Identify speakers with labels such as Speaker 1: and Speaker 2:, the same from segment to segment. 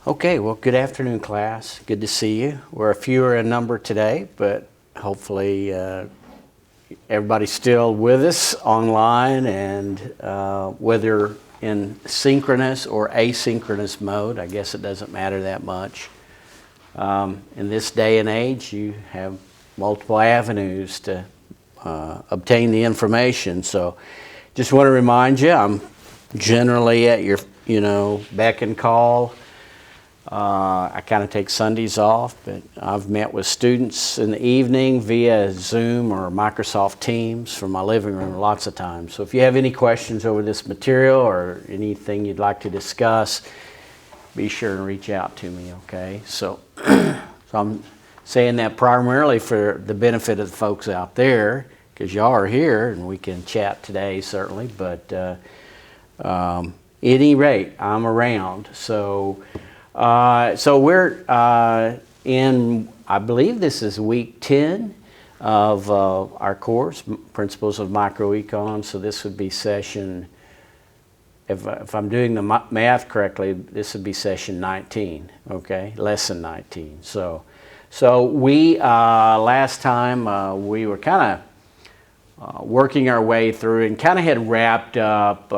Speaker 1: Okay, well, good afternoon, class. Good to see you. We're a fewer in number today, but hopefully everybody's still with us online, and whether in synchronous or asynchronous mode, I guess it doesn't matter that much. In this day and age, you have multiple avenues to obtain the information. So just want to remind you, I'm generally at your, beck and call. I kind of take Sundays off, but I've met with students in the evening via Zoom or Microsoft Teams from my living room lots of times. So if you have any questions over this material or anything you'd like to discuss, be sure and reach out to me, okay? So, I'm saying that primarily for the benefit of the folks out there, because y'all are here and we can chat today certainly, but at any rate, I'm around. So we're in, I believe this is week 10 of our course, Principles of Microeconomics. So this would be session, if I'm doing the math correctly, this would be session 19, okay? Lesson 19. So we, last time, we were kind of working our way through and kind of had wrapped up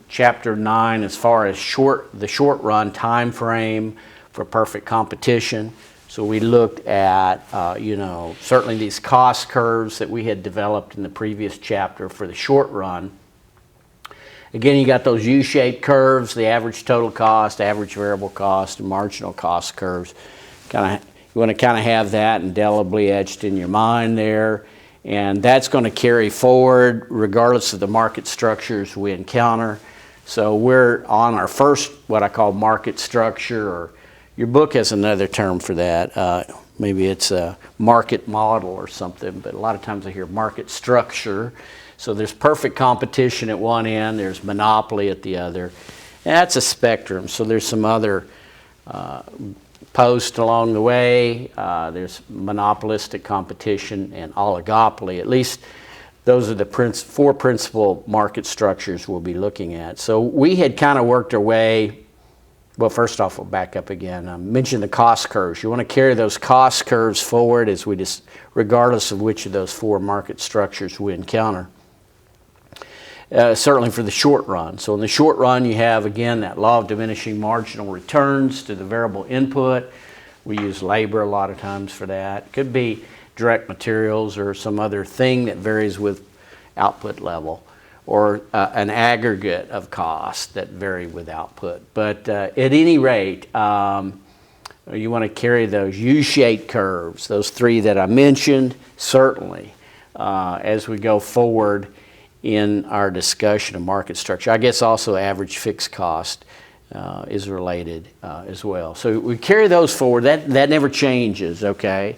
Speaker 1: chapter 9 as far as the short run time frame for perfect competition. So we looked at certainly these cost curves that we had developed in the previous chapter for the short run. Again, you got those U-shaped curves, the average total cost, average variable cost, and marginal cost curves. You want to kind of have that indelibly etched in your mind there. And that's going to carry forward regardless of the market structures we encounter. So we're on our first, what I call market structure, or your book has another term for that. Maybe it's a market model or something, but a lot of times I hear market structure. So there's perfect competition at one end, there's monopoly at the other. And that's a spectrum, so there's some other post along the way. There's monopolistic competition and oligopoly. At least those are the four principal market structures we'll be looking at. So we had kind of worked our way. Well, first off, we'll back up again. I mentioned the cost curves. You want to carry those cost curves forward regardless of which of those four market structures we encounter. Certainly for the short run. So in the short run, you have, again, that law of diminishing marginal returns to the variable input. We use labor a lot of times for that. Could be direct materials or some other thing that varies with output level, or an aggregate of costs that vary with output. But at any rate, you want to carry those U-shaped curves, those three that I mentioned, certainly, as we go forward in our discussion of market structure. I guess also average fixed cost is related as well. So we carry those forward. That never changes, okay?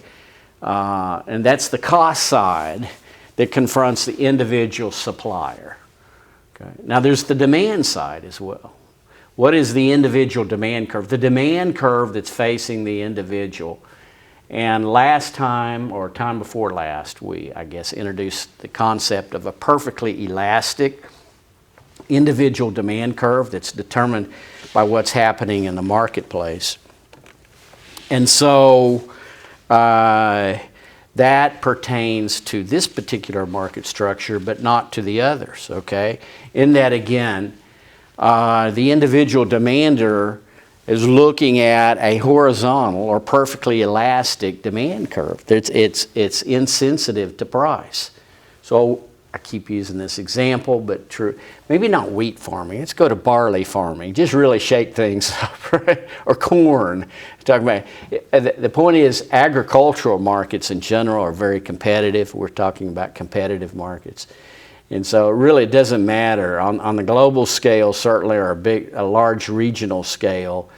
Speaker 1: And that's the cost side that confronts the individual supplier. Okay? Now there's the demand side as well. What is the individual demand curve? The demand curve that's facing the individual. And last time, or time before last, we, I guess, introduced the concept of a perfectly elastic individual demand curve that's determined by what's happening in the marketplace. And so that pertains to this particular market structure, but not to the others, okay? In that, again, the individual demander is looking at a horizontal or perfectly elastic demand curve. It's insensitive to price. So I keep using this example, but true. Maybe not wheat farming. Let's go to barley farming. Just really shake things up, right? Or corn. Talking about the point is, agricultural markets in general are very competitive. We're talking about competitive markets. And so it really doesn't matter. On the global scale, certainly, or a large regional scale,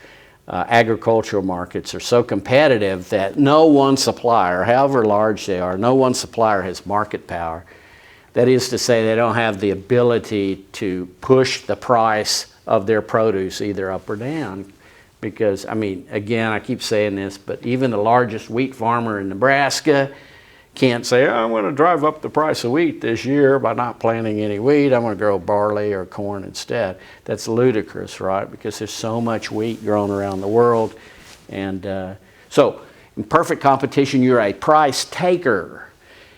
Speaker 1: agricultural markets are so competitive that no one supplier, however large they are, no one supplier has market power. That is to say, they don't have the ability to push the price of their produce either up or down. Because, I mean, again, I keep saying this, but even the largest wheat farmer in Nebraska Can't say, oh, I'm going to drive up the price of wheat this year by not planting any wheat. I'm going to grow barley or corn instead. That's ludicrous, right? Because there's so much wheat grown around the world. And so in perfect competition, you're a price taker.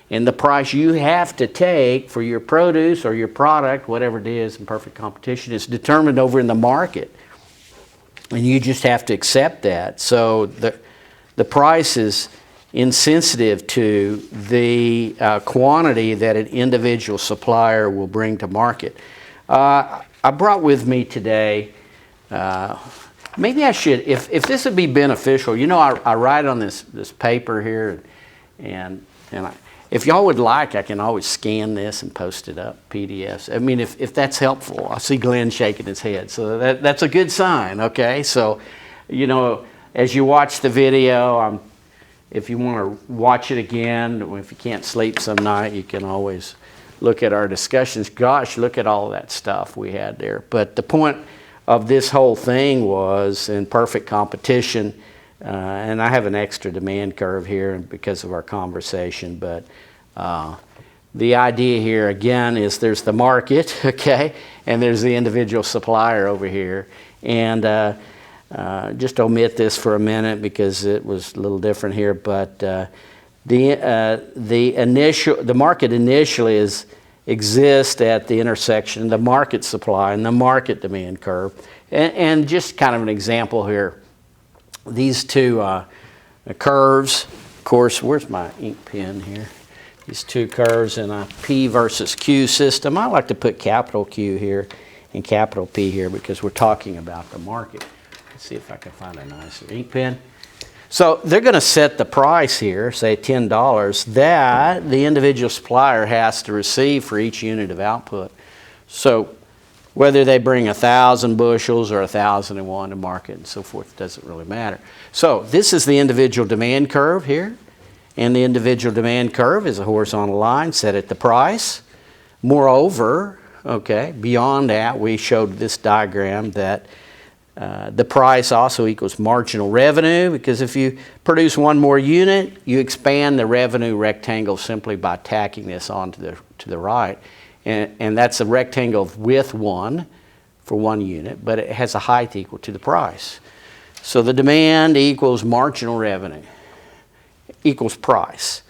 Speaker 1: And the price you have to take for your produce or your product, whatever it is in perfect competition, is determined over in the market. And you just have to accept that. So the price is insensitive to the quantity that an individual supplier will bring to market. I brought with me today, maybe I should, if this would be beneficial, you know, I write on this paper here, and if y'all would like, I can always scan this and post it up, PDFs. I mean, if that's helpful. I see Glenn shaking his head, so that's a good sign, okay? So, you know, as you watch the video, if you want to watch it again, if you can't sleep some night, you can always look at our discussions. Gosh, look at all that stuff we had there. But the point of this whole thing was in perfect competition, and I have an extra demand curve here because of our conversation, but the idea here again is there's the market, okay, and there's the individual supplier over here. And just omit this for a minute because it was a little different here, but the market initially exists at the intersection of the market supply and the market demand curve. And just kind of an example here, these two curves, of course, where's my ink pen here? These two curves in a P versus Q system. I like to put capital Q here and capital P here because we're talking about the market. Let's see if I can find a nicer ink pen. So they're going to set the price here, say $10, that the individual supplier has to receive for each unit of output. So whether they bring 1,000 bushels or 1,001 to market and so forth, doesn't really matter. So this is the individual demand curve here. And the individual demand curve is a horizontal line set at the price. Moreover, okay, beyond that, we showed this diagram that the price also equals marginal revenue, because if you produce one more unit, you expand the revenue rectangle simply by tacking this on to the right. And that's a rectangle of width 1 for 1 unit, but it has a height equal to the price. So the demand equals marginal revenue, equals price,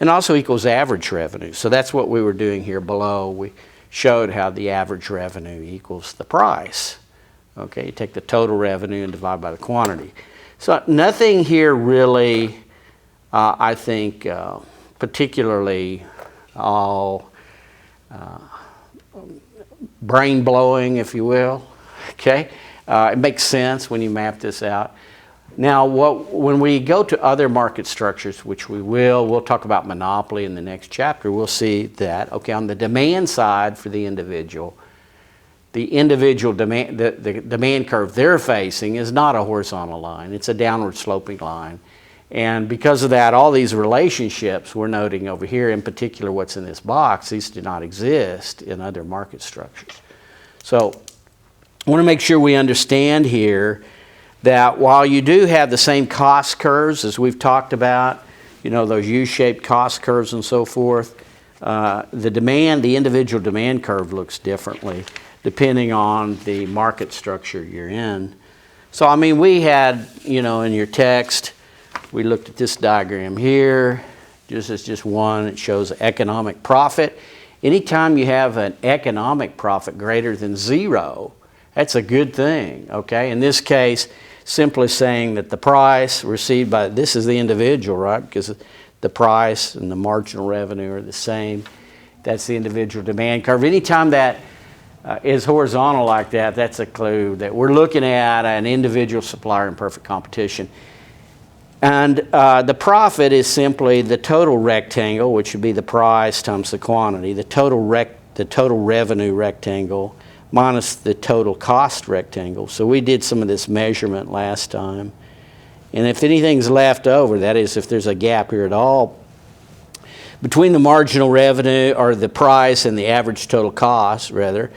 Speaker 1: and also equals average revenue. So that's what we were doing here below. We showed how the average revenue equals the price. Okay, you take the total revenue and divide by the quantity. So nothing here really, I think, particularly all brain-blowing, if you will. Okay, it makes sense when you map this out. Now, when we go to other market structures, which we'll talk about monopoly in the next chapter, we'll see that, okay, on the demand side for the individual demand, the demand curve they're facing is not a horizontal line, it's a downward sloping line. And because of that, all these relationships we're noting over here, in particular what's in this box, these do not exist in other market structures. So I want to make sure we understand here that while you do have the same cost curves as we've talked about, you know, those U-shaped cost curves and so forth, the individual demand curve looks differently depending on the market structure you're in. So, I mean, we had, you know, in your text, we looked at this diagram here, just one. It shows economic profit. Anytime you have an economic profit greater than 0, that's a good thing, okay? In this case, simply saying that the price received by, this is the individual, right? Because the price and the marginal revenue are the same. That's the individual demand curve. Anytime that is horizontal like that, that's a clue that we're looking at an individual supplier in perfect competition. And the profit is simply the total rectangle, which would be the price times the quantity, the total revenue rectangle minus the total cost rectangle. So we did some of this measurement last time. And if anything's left over, that is if there's a gap here at all, between the marginal revenue or the price and the average total cost, rather,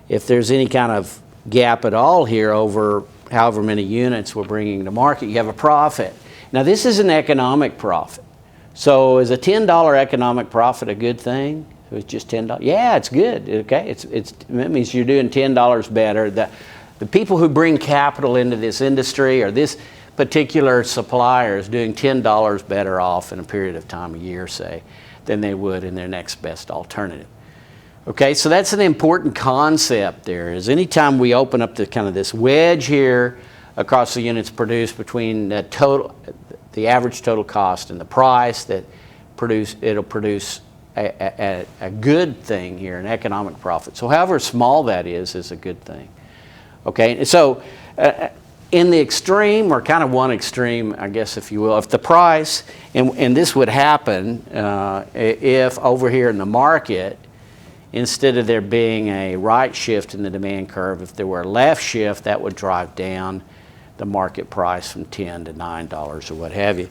Speaker 1: if there's any kind of gap at all here over however many units we're bringing to market, you have a profit. Now this is an economic profit. So is a $10 economic profit a good thing? It was just $10. Yeah, it's good. Okay, it means you're doing $10 better. The people who bring capital into this industry or this particular supplier is doing $10 better off in a period of time, a year, say, than they would in their next best alternative. Okay, so that's an important concept there. Is anytime we open up the kind of this wedge here across the units produced between the average total cost and the price that it'll produce a good thing here, an economic profit. So however small that is a good thing. Okay, so in the extreme, or kind of one extreme, I guess, if you will, if the price, and this would happen if over here in the market, instead of there being a right shift in the demand curve, if there were a left shift, that would drive down the market price from $10 to $9 or what have you.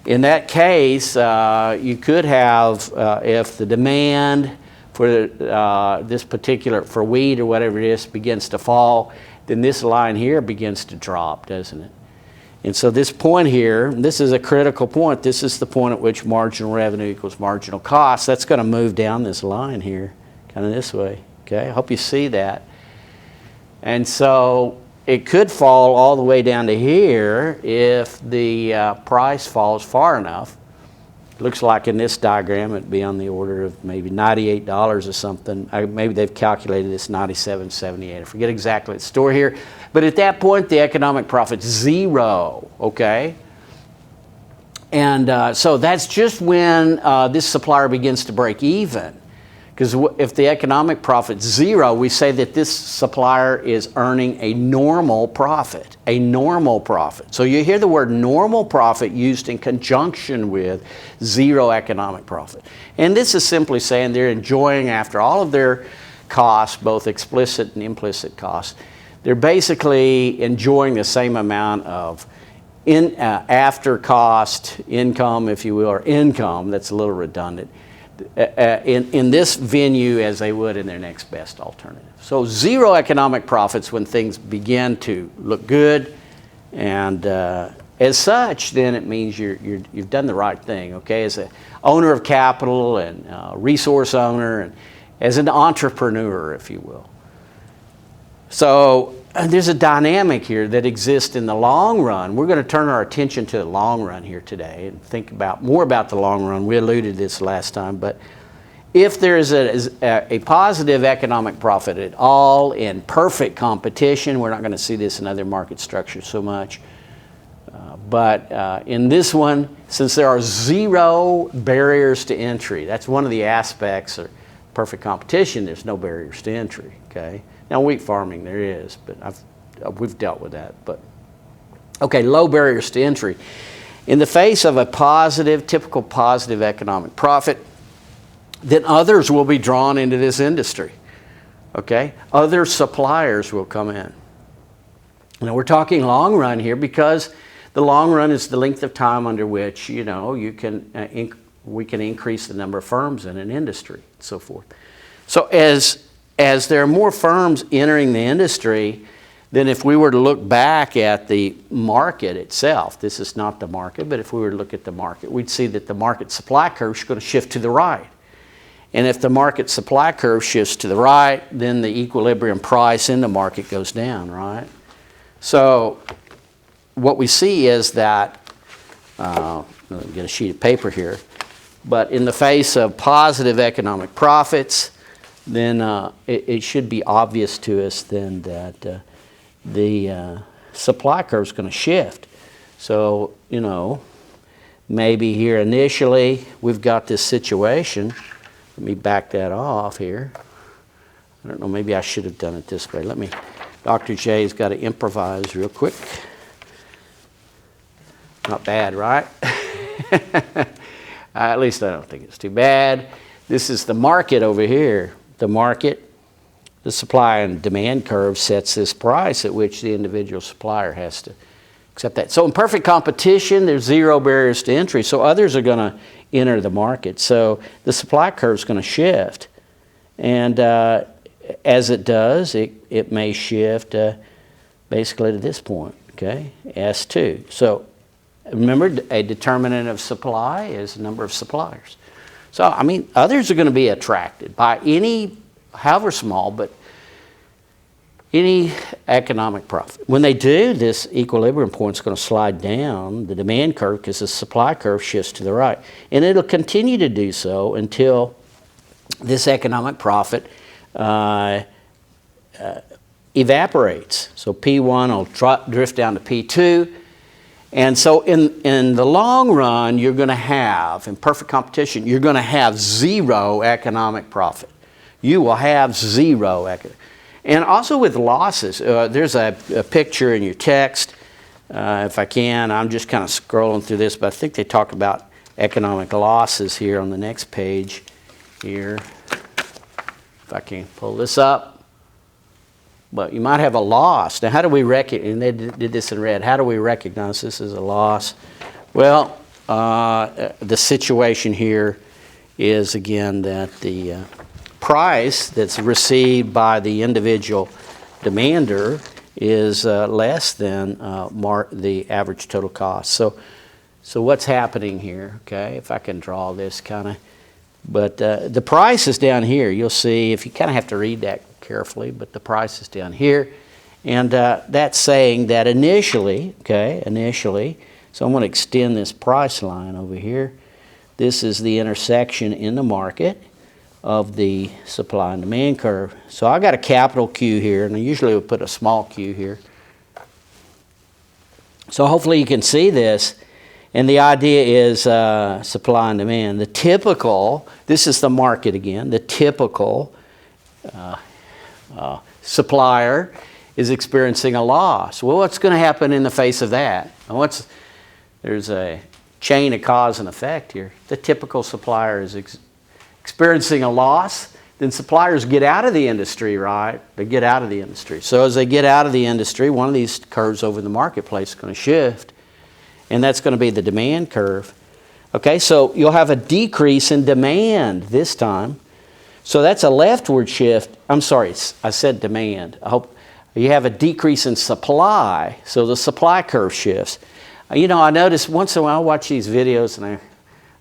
Speaker 1: In that case, you could have, if the demand for this particular, for wheat or whatever it is, begins to fall, then this line here begins to drop, doesn't it? And so this point here, this is a critical point. This is the point at which marginal revenue equals marginal cost. That's going to move down this line here, kind of this way. Okay, I hope you see that. And so it could fall all the way down to here if the price falls far enough. It looks like in this diagram it'd be on the order of maybe $98 or something. Maybe they've calculated this $97.78. I forget exactly the story here. But at that point, the economic profit's zero, okay? And so that's just when this supplier begins to break even. Because if the economic profit's zero, we say that this supplier is earning a normal profit, So you hear the word normal profit used in conjunction with zero economic profit. And this is simply saying they're enjoying, after all of their costs, both explicit and implicit costs, they're basically enjoying the same amount of after cost income, if you will, or income, that's a little redundant, in this venue as they would in their next best alternative. So zero economic profits when things begin to look good, and as such, then it means you've done the right thing, okay? As an owner of capital and resource owner, and as an entrepreneur, if you will. So there's a dynamic here that exists in the long run. We're going to turn our attention to the long run here today and think more about the long run. We alluded to this last time, but if there is a positive economic profit at all in perfect competition, we're not going to see this in other market structures so much, but in this one, since there are zero barriers to entry, that's one of the aspects of perfect competition. There's no barriers to entry, okay? Now, wheat farming, there is, but we've dealt with that. But okay, low barriers to entry. In the face of a typical positive economic profit, then others will be drawn into this industry. Okay, other suppliers will come in. Now, we're talking long run here because the long run is the length of time under which we can increase the number of firms in an industry, and so forth. So as there are more firms entering the industry, then if we were to look back at the market itself, this is not the market, but if we were to look at the market, we'd see that the market supply curve is going to shift to the right. And if the market supply curve shifts to the right, then the equilibrium price in the market goes down, right? So what we see is that, let me get a sheet of paper here, but in the face of positive economic profits, then it should be obvious to us then that the supply curve is going to shift. So, maybe here initially we've got this situation. Let me back that off here. I don't know, maybe I should have done it this way. Dr. J's got to improvise real quick. Not bad, right? At least I don't think it's too bad. This is the market over here. The market, the supply and demand curve sets this price at which the individual supplier has to accept that. So in perfect competition, there's zero barriers to entry. So others are going to enter the market. So the supply curve is going to shift. And as it does, it may shift basically to this point, okay, S2. So Remember, a determinant of supply is the number of suppliers. So, I mean, others are going to be attracted by any, however small, but any economic profit. When they do, this equilibrium point is going to slide down the demand curve because the supply curve shifts to the right. And it'll continue to do so until this economic profit evaporates. So P1 will drift down to P2. And so in the long run, you're going to have, in perfect competition, you're going to have zero economic profit. You will have zero economic. And also with losses, there's a picture in your text. If I can, I'm just kind of scrolling through this, but I think they talk about economic losses here on the next page here. If I can pull this up. But you might have a loss. Now, how do we recognize, and they did this in red, how do we recognize this as a loss? Well, the situation here is, again, that the price that's received by the individual demander is less than the average total cost. So what's happening here, okay, if I can draw this kind of, but the price is down here. You'll see, if you kind of have to read that carefully, but the price is down here. And that's saying that initially, so I'm going to extend this price line over here. This is the intersection in the market of the supply and demand curve. So I got a capital Q here, and I usually would put a small q here. So hopefully you can see this. And the idea is supply and demand. The typical, this is the market again, the typical supplier is experiencing a loss. Well, what's going to happen in the face of that? There's a chain of cause and effect here. The typical supplier is experiencing a loss, then suppliers get out of the industry, right? They get out of the industry. So as they get out of the industry, one of these curves over in the marketplace is going to shift, and that's going to be the demand curve. Okay, so you'll have a decrease in demand this time. So that's a leftward shift. I'm sorry, I said demand. I hope you have a decrease in supply, so the supply curve shifts. You know, I notice once in a while I watch these videos and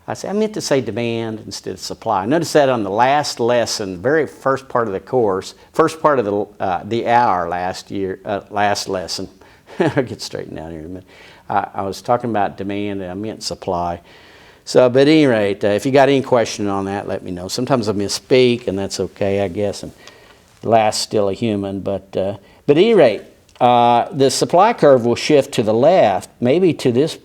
Speaker 1: I say, I meant to say demand instead of supply. I noticed that on the last lesson, very first part of the course, first part of the hour last lesson. I'll get straightened out here in a minute. I was talking about demand and I meant supply. So, but at any rate, if you got any question on that, let me know. Sometimes I misspeak, and that's okay, I guess. And last's still a human, but at any rate, the supply curve will shift to the left, maybe to this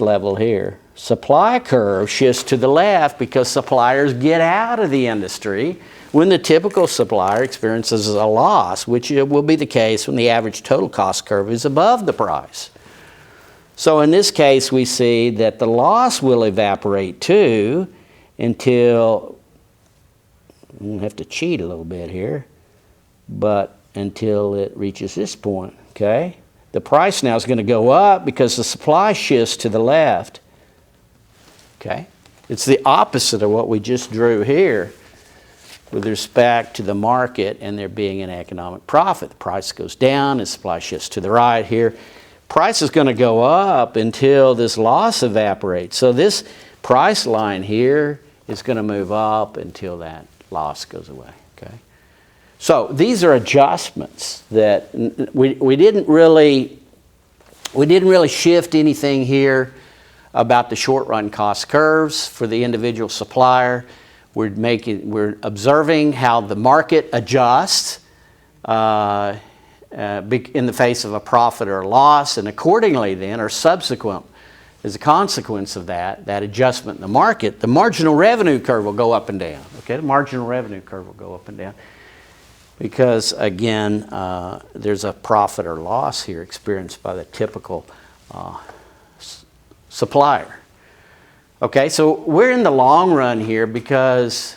Speaker 1: level here. Supply curve shifts to the left because suppliers get out of the industry when the typical supplier experiences a loss, which will be the case when the average total cost curve is above the price. So in this case, we see that the loss will evaporate too until, I'm going to have to cheat a little bit here, but until it reaches this point, okay? The price now is going to go up because the supply shifts to the left, okay? It's the opposite of what we just drew here with respect to the market and there being an economic profit. The price goes down, the supply shifts to the right here. Price is going to go up until this loss evaporates. So this price line here is going to move up until that loss goes away. Okay. So these are adjustments that we didn't really shift anything here about the short run cost curves for the individual supplier. We're observing how the market adjusts in the face of a profit or a loss, and accordingly then, or subsequent, as a consequence of that adjustment in the market, the marginal revenue curve will go up and down. Okay, the marginal revenue curve will go up and down because, again, there's a profit or loss here experienced by the typical supplier. Okay, so we're in the long run here because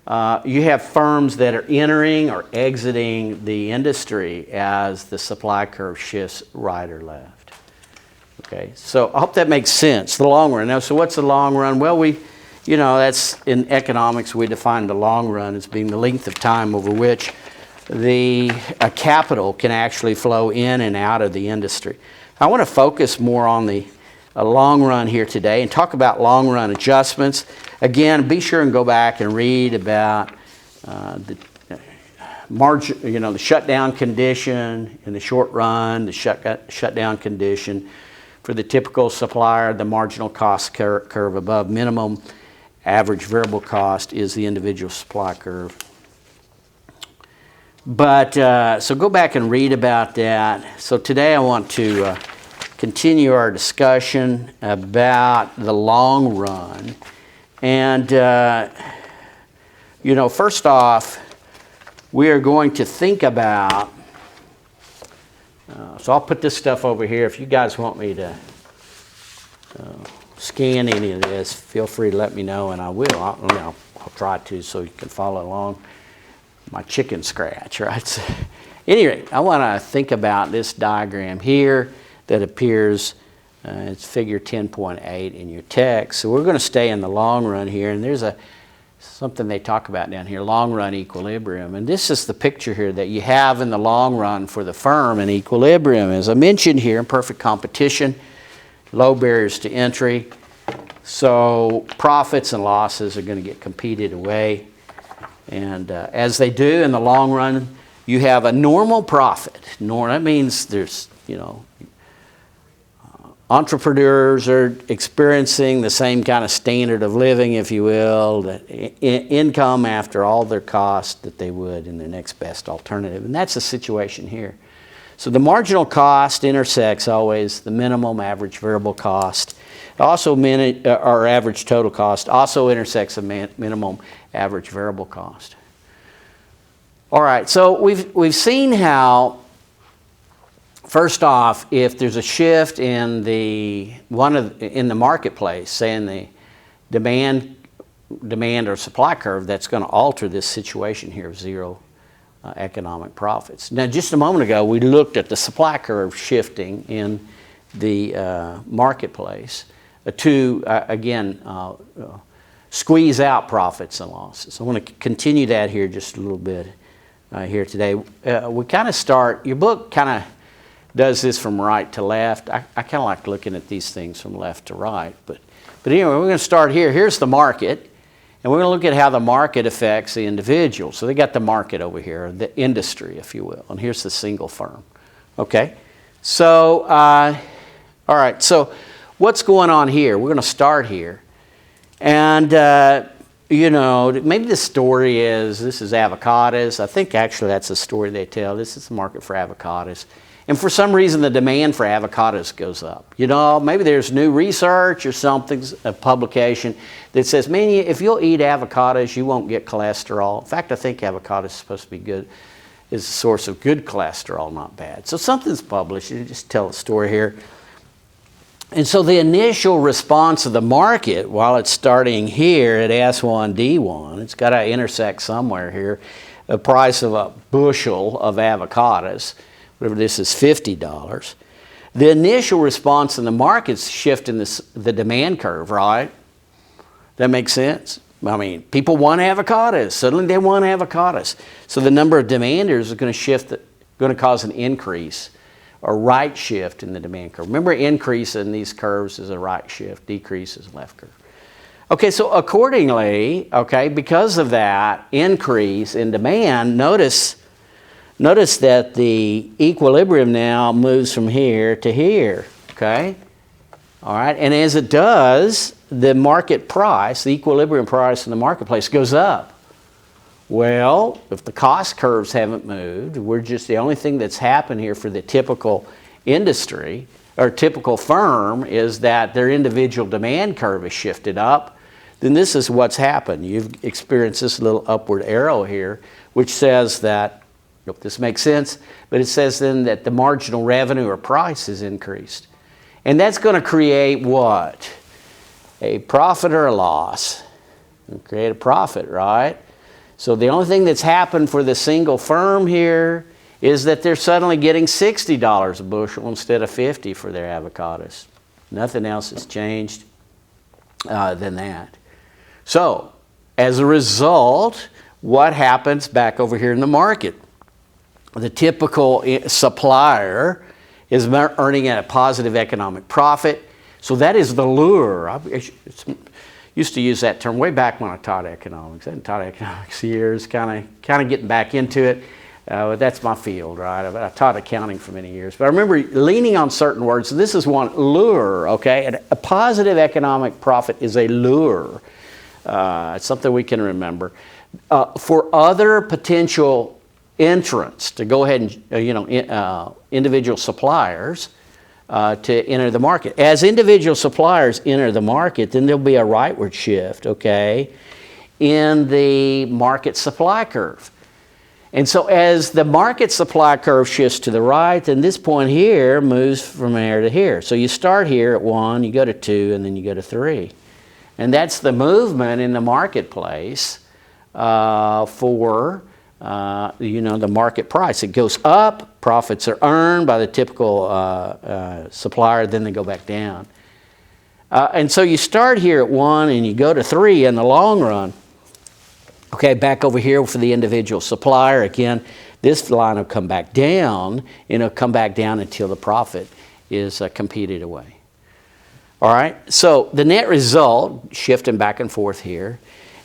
Speaker 1: you have firms that are entering or exiting the industry as the supply curve shifts right or left. Okay, so I hope that makes sense, the long run. Now, so what's the long run? Well, that's in economics, we define the long run as being the length of time over which the capital can actually flow in and out of the industry. I want to focus more on the long run here today and talk about long run adjustments. Again, be sure and go back and read about the margin, the shutdown condition in the short run, the shutdown condition for the typical supplier, the marginal cost curve above minimum average variable cost is the individual supply curve. But so go back and read about that. So today I want to continue our discussion about the long run. And, first off, we are going to think about, so I'll put this stuff over here. If you guys want me to scan any of this, feel free to let me know, and I will. I'll try to so you can follow along. My chicken scratch, right? So, anyway, I want to think about this diagram here that appears, it's figure 10.8 in your text. So we're going to stay in the long run here, and there's something they talk about down here, long run equilibrium. And this is the picture here that you have in the long run for the firm in equilibrium. As I mentioned here, in perfect competition, low barriers to entry. So profits and losses are going to get competed away. And as they do in the long run, you have a normal profit. That means there's, entrepreneurs are experiencing the same kind of standard of living, if you will, that income after all their costs that they would in the next best alternative. And that's the situation here. So the marginal cost intersects always the minimum average variable cost. Also, our average total cost also intersects the minimum average variable cost. All right, so we've seen how, first off, if there's a shift in the marketplace, say in the demand or supply curve, that's going to alter this situation here of zero economic profits. Now, just a moment ago, we looked at the supply curve shifting in the marketplace to, again, squeeze out profits and losses. I want to continue that here just a little bit here today. We kind of start, your book kind of does this from right to left. I kind of like looking at these things from left to right. But anyway, we're going to start here. Here's the market. And we're going to look at how the market affects the individual. So they got the market over here, the industry, if you will. And here's the single firm. Okay? So, all right. So what's going on here? We're going to start here. And, maybe the story is, this is avocados. I think actually that's the story they tell. This is the market for avocados. And for some reason, the demand for avocados goes up. Maybe there's new research or something, a publication that says, man, if you'll eat avocados, you won't get cholesterol. In fact, I think avocados is supposed to be good, is a source of good cholesterol, not bad. So something's published. You just tell a story here. And so the initial response of the market, while it's starting here at S1, D1, it's got to intersect somewhere here, the price of a bushel of avocados, whatever this is, $50. The initial response in the market's shifting the demand curve, right? That makes sense? I mean, people want avocados. Suddenly they want avocados. So the number of demanders is going to cause an increase, a right shift in the demand curve. Remember, increase in these curves is a right shift, decrease is left curve. Okay, so accordingly, because of that increase in demand, notice that the equilibrium now moves from here to here, okay? All right, and as it does, the market price, the equilibrium price in the marketplace goes up. Well, if the cost curves haven't moved, the only thing that's happened here for the typical industry or typical firm is that their individual demand curve has shifted up, then this is what's happened. You've experienced this little upward arrow here, which says that, I hope this makes sense, but it says then that the marginal revenue or price is increased. And that's going to create what? A profit or a loss. Create a profit, right? So the only thing that's happened for the single firm here is that they're suddenly getting $60 a bushel instead of $50 for their avocados. Nothing else has changed than that. So as a result, what happens back over here in the market? The typical supplier is earning a positive economic profit. So that is the lure. I used to use that term way back when I taught economics. I hadn't taught economics years, kind of getting back into it. That's my field, right? I taught accounting for many years. But I remember leaning on certain words. This is one, lure, okay? And a positive economic profit is a lure. It's something we can remember. For other potential entrants to go ahead and, individual suppliers to enter the market. As individual suppliers enter the market, then there'll be a rightward shift, okay, in the market supply curve. And so as the market supply curve shifts to the right, then this point here moves from here to here. So you start here at 1, you go to 2, and then you go to 3. And that's the movement in the marketplace for the market price. It goes up, profits are earned by the typical supplier, then they go back down. And so you start here at 1 and you go to 3 in the long run. Okay, back over here for the individual supplier, again, this line will come back down, and it'll come back down until the profit is competed away. All right, so the net result, shifting back and forth here,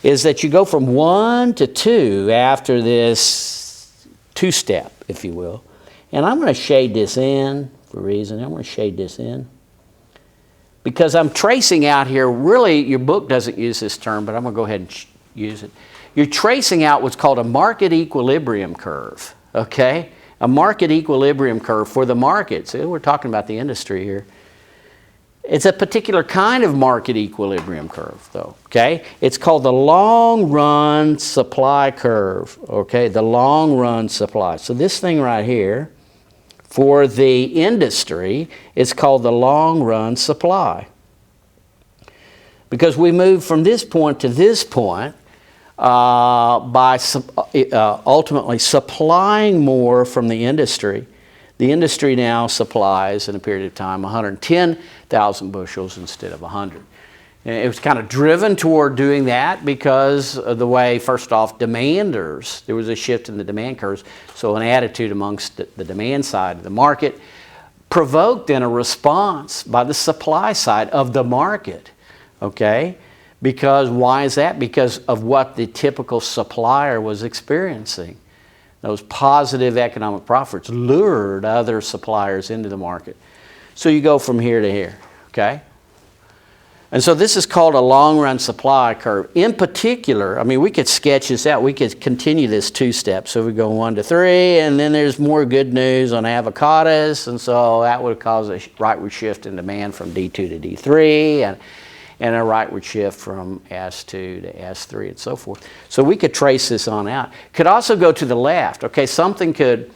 Speaker 1: is that you go from 1 to 2 after this two-step, if you will. And I'm going to shade this in for a reason. I'm going to shade this in because I'm tracing out here, really, your book doesn't use this term, but I'm going to go ahead and use it. You're tracing out what's called a market equilibrium curve, okay? A market equilibrium curve for the markets. We're talking about the industry here. It's a particular kind of market equilibrium curve, though, okay? It's called the long-run supply curve, okay? The long-run supply. So this thing right here, for the industry, is called the long-run supply. Because we move from this point to this point, by ultimately supplying more from the industry. The industry now supplies, in a period of time, 110,000 bushels instead of 100. And it was kind of driven toward doing that because of the way, first off, demanders, there was a shift in the demand curves, so an attitude amongst the demand side of the market provoked then a response by the supply side of the market, okay? Because, why is that? Because of what the typical supplier was experiencing. Those positive economic profits lured other suppliers into the market. So you go from here to here, okay? And so this is called a long-run supply curve. In particular, I mean, we could sketch this out. We could continue this two-step. So we go 1 to 3, and then there's more good news on avocados, and so that would cause a rightward shift in demand from D2 to D3, and a rightward shift from S2 to S3 and so forth. So we could trace this on out. Could also go to the left. Okay, something could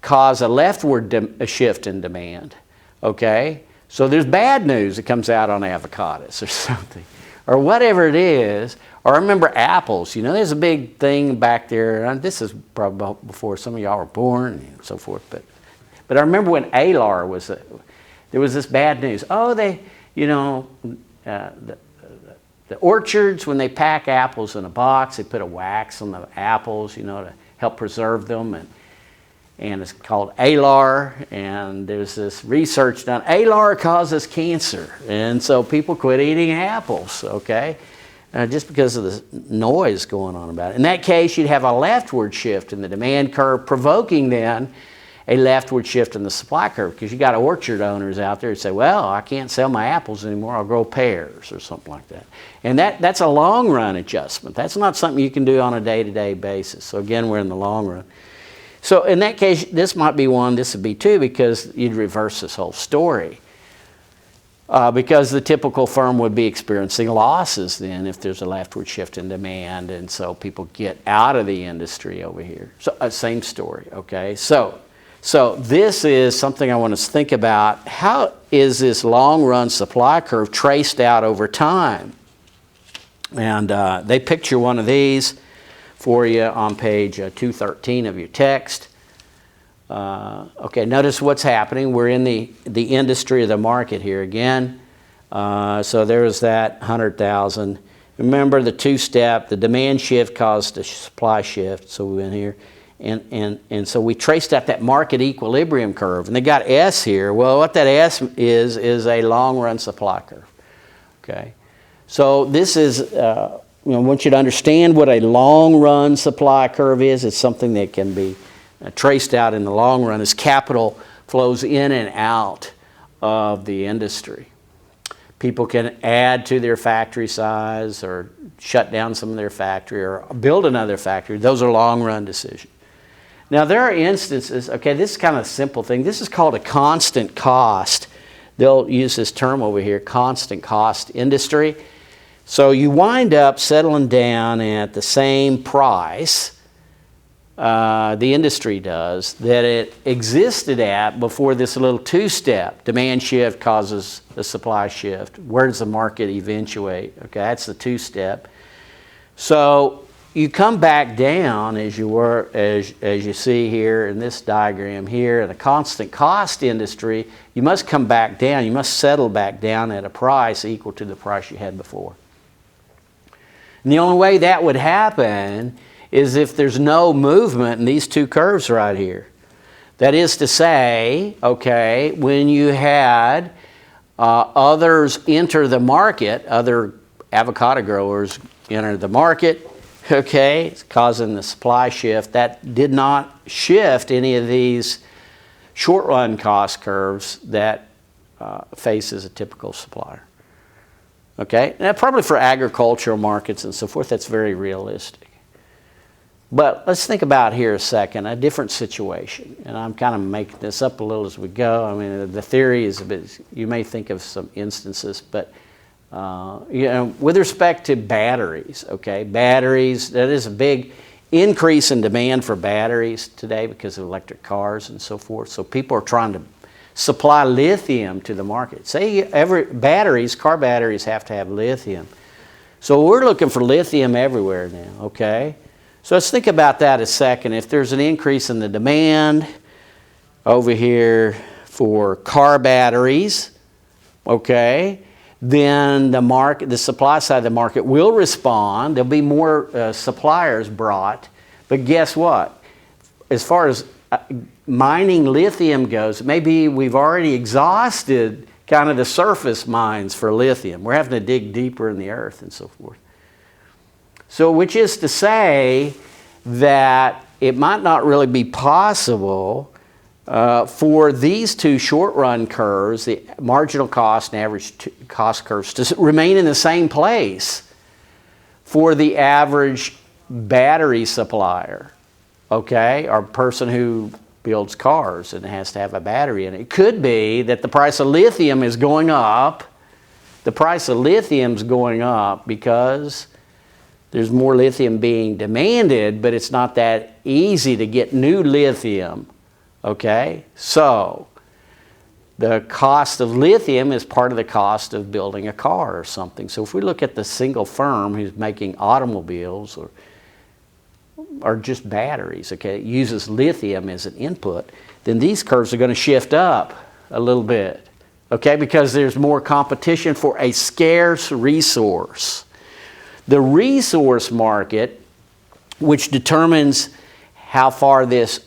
Speaker 1: cause a leftward shift in demand. Okay, so there's bad news that comes out on avocados or something, or whatever it is. Or I remember apples. You know, there's a big thing back there. And this is probably before some of y'all were born and so forth. But I remember when ALAR was, there was this bad news. Oh, the orchards, when they pack apples in a box, they put a wax on the apples, to help preserve them, and it's called ALAR, and there's this research done. ALAR causes cancer, and so people quit eating apples, okay, just because of the noise going on about it. In that case, you'd have a leftward shift in the demand curve, provoking then a leftward shift in the supply curve, because you got orchard owners out there who say, well, I can't sell my apples anymore, I'll grow pears or something like that. And that's a long run adjustment. That's not something you can do on a day-to-day basis. So again, we're in the long run. So in that case, this might be 1, this would be 2, because you'd reverse this whole story. Because the typical firm would be experiencing losses then if there's a leftward shift in demand, and so people get out of the industry over here. So same story, okay? So this is something I want us to think about. How is this long-run supply curve traced out over time? And they picture one of these for you on page 213 of your text. Okay, notice what's happening. We're in the industry of the market here again. So there's that 100,000. Remember the two-step, the demand shift caused the supply shift, so we went here. And so we traced out that market equilibrium curve, and they got S here. Well, what that S is a long-run supply curve. Okay, so this is I want you to understand what a long-run supply curve is. It's something that can be traced out in the long run as capital flows in and out of the industry. People can add to their factory size or shut down some of their factory or build another factory. Those are long-run decisions. Now, there are instances, okay, this is kind of a simple thing. This is called a constant cost. They'll use this term over here, constant cost industry. So you wind up settling down at the same price, the industry does, that it existed at before this little two-step. Demand shift causes the supply shift. Where does the market eventuate? Okay, that's the two-step. So you come back down as you see here in this diagram here in a constant cost industry. You must come back down. You must settle back down at a price equal to the price you had before. And the only way that would happen is if there's no movement in these two curves right here. That is to say, okay, when you had others enter the market, other avocado growers enter the market, okay, it's causing the supply shift. That did not shift any of these short-run cost curves that faces a typical supplier. Okay, now probably for agricultural markets and so forth, that's very realistic. But let's think about here a second, a different situation. And I'm kind of making this up a little as we go. I mean, the theory is a bit, you may think of some instances, but with respect to batteries, okay, batteries, that is a big increase in demand for batteries today because of electric cars and so forth. So people are trying to supply lithium to the market. Say car batteries have to have lithium. So we're looking for lithium everywhere now, okay? So let's think about that a second. If there's an increase in the demand over here for car batteries, okay, then the supply side of the market will respond. There'll be more suppliers brought. But guess what? As far as mining lithium goes, maybe we've already exhausted kind of the surface mines for lithium. We're having to dig deeper in the earth and so forth. So which is to say that it might not really be possible for these two short-run curves, the marginal cost and average cost curves, to remain in the same place for the average battery supplier, okay, or person who builds cars and has to have a battery in it. It could be that the price of lithium is going up. The price of lithium is going up because there's more lithium being demanded, but it's not that easy to get new lithium, okay? So the cost of lithium is part of the cost of building a car or something. So if we look at the single firm who's making automobiles or just batteries, okay, it uses lithium as an input, then these curves are going to shift up a little bit, okay, because there's more competition for a scarce resource. The resource market, which determines how far this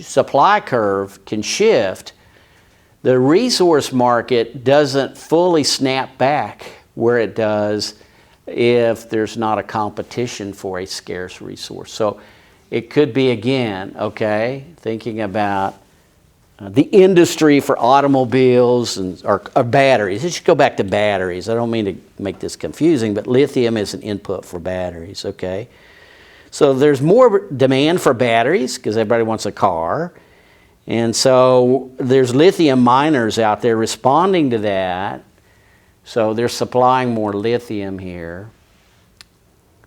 Speaker 1: supply curve can shift, the resource market doesn't fully snap back where it does if there's not a competition for a scarce resource. So it could be, again, okay, thinking about the industry for automobiles or batteries. Let's just go back to batteries. I don't mean to make this confusing, but lithium is an input for batteries, okay? So there's more demand for batteries because everybody wants a car. And so there's lithium miners out there responding to that. So they're supplying more lithium here.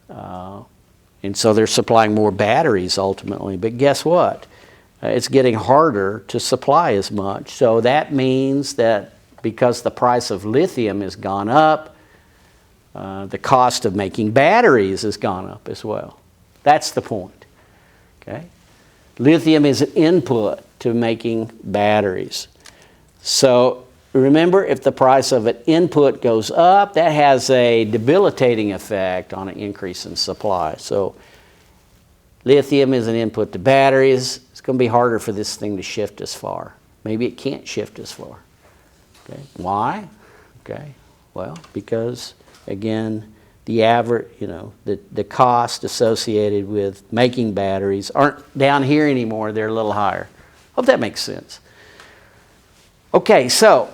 Speaker 1: And so they're supplying more batteries ultimately. But guess what? It's getting harder to supply as much. So that means that because the price of lithium has gone up, the cost of making batteries has gone up as well. That's the point. Okay? Lithium is an input to making batteries. So remember, if the price of an input goes up, that has a debilitating effect on an increase in supply. So Lithium is an input to batteries. It's going to be harder for this thing to shift as far. Maybe it can't shift as far. Okay. Why? Okay. Well, because again, the average, the cost associated with making batteries aren't down here anymore. They're a little higher. Hope that makes sense. Okay, so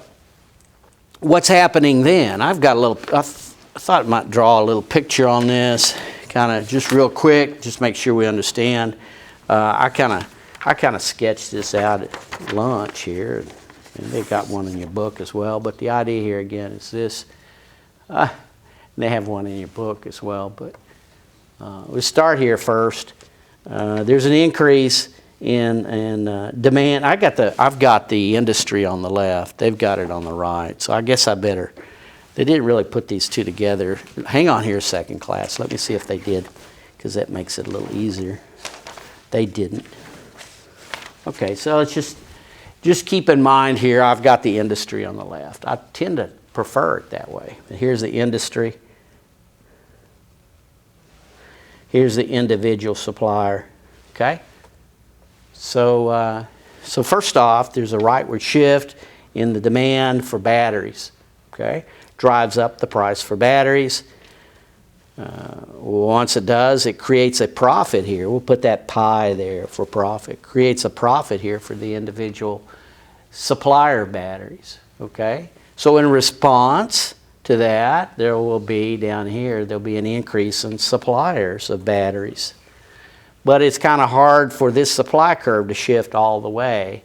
Speaker 1: what's happening then? I've got a little. I thought I might draw a little picture on this, kind of just real quick, just make sure we understand. I kind of sketched this out at lunch here, and they got one in your book as well. But the idea here again is this. They have one in your book as well, but we'll start here first. There's an increase in demand. I've got the industry on the left. They've got it on the right. So I guess I better. They didn't really put these two together. Hang on here a second, class. Let me see if they did, because that makes it a little easier. They didn't. Okay, so it's just keep in mind here. I've got the industry on the left. I tend to prefer it that way. But here's the industry. Here's the individual supplier. Okay. So first off, there's a rightward shift in the demand for batteries. Okay, drives up the price for batteries. Once it does, it creates a profit here. We'll put that pie there for profit. Creates a profit here for the individual supplier of batteries. Okay, so in response to that, there will be down here, there'll be an increase in suppliers of batteries. But it's kind of hard for this supply curve to shift all the way.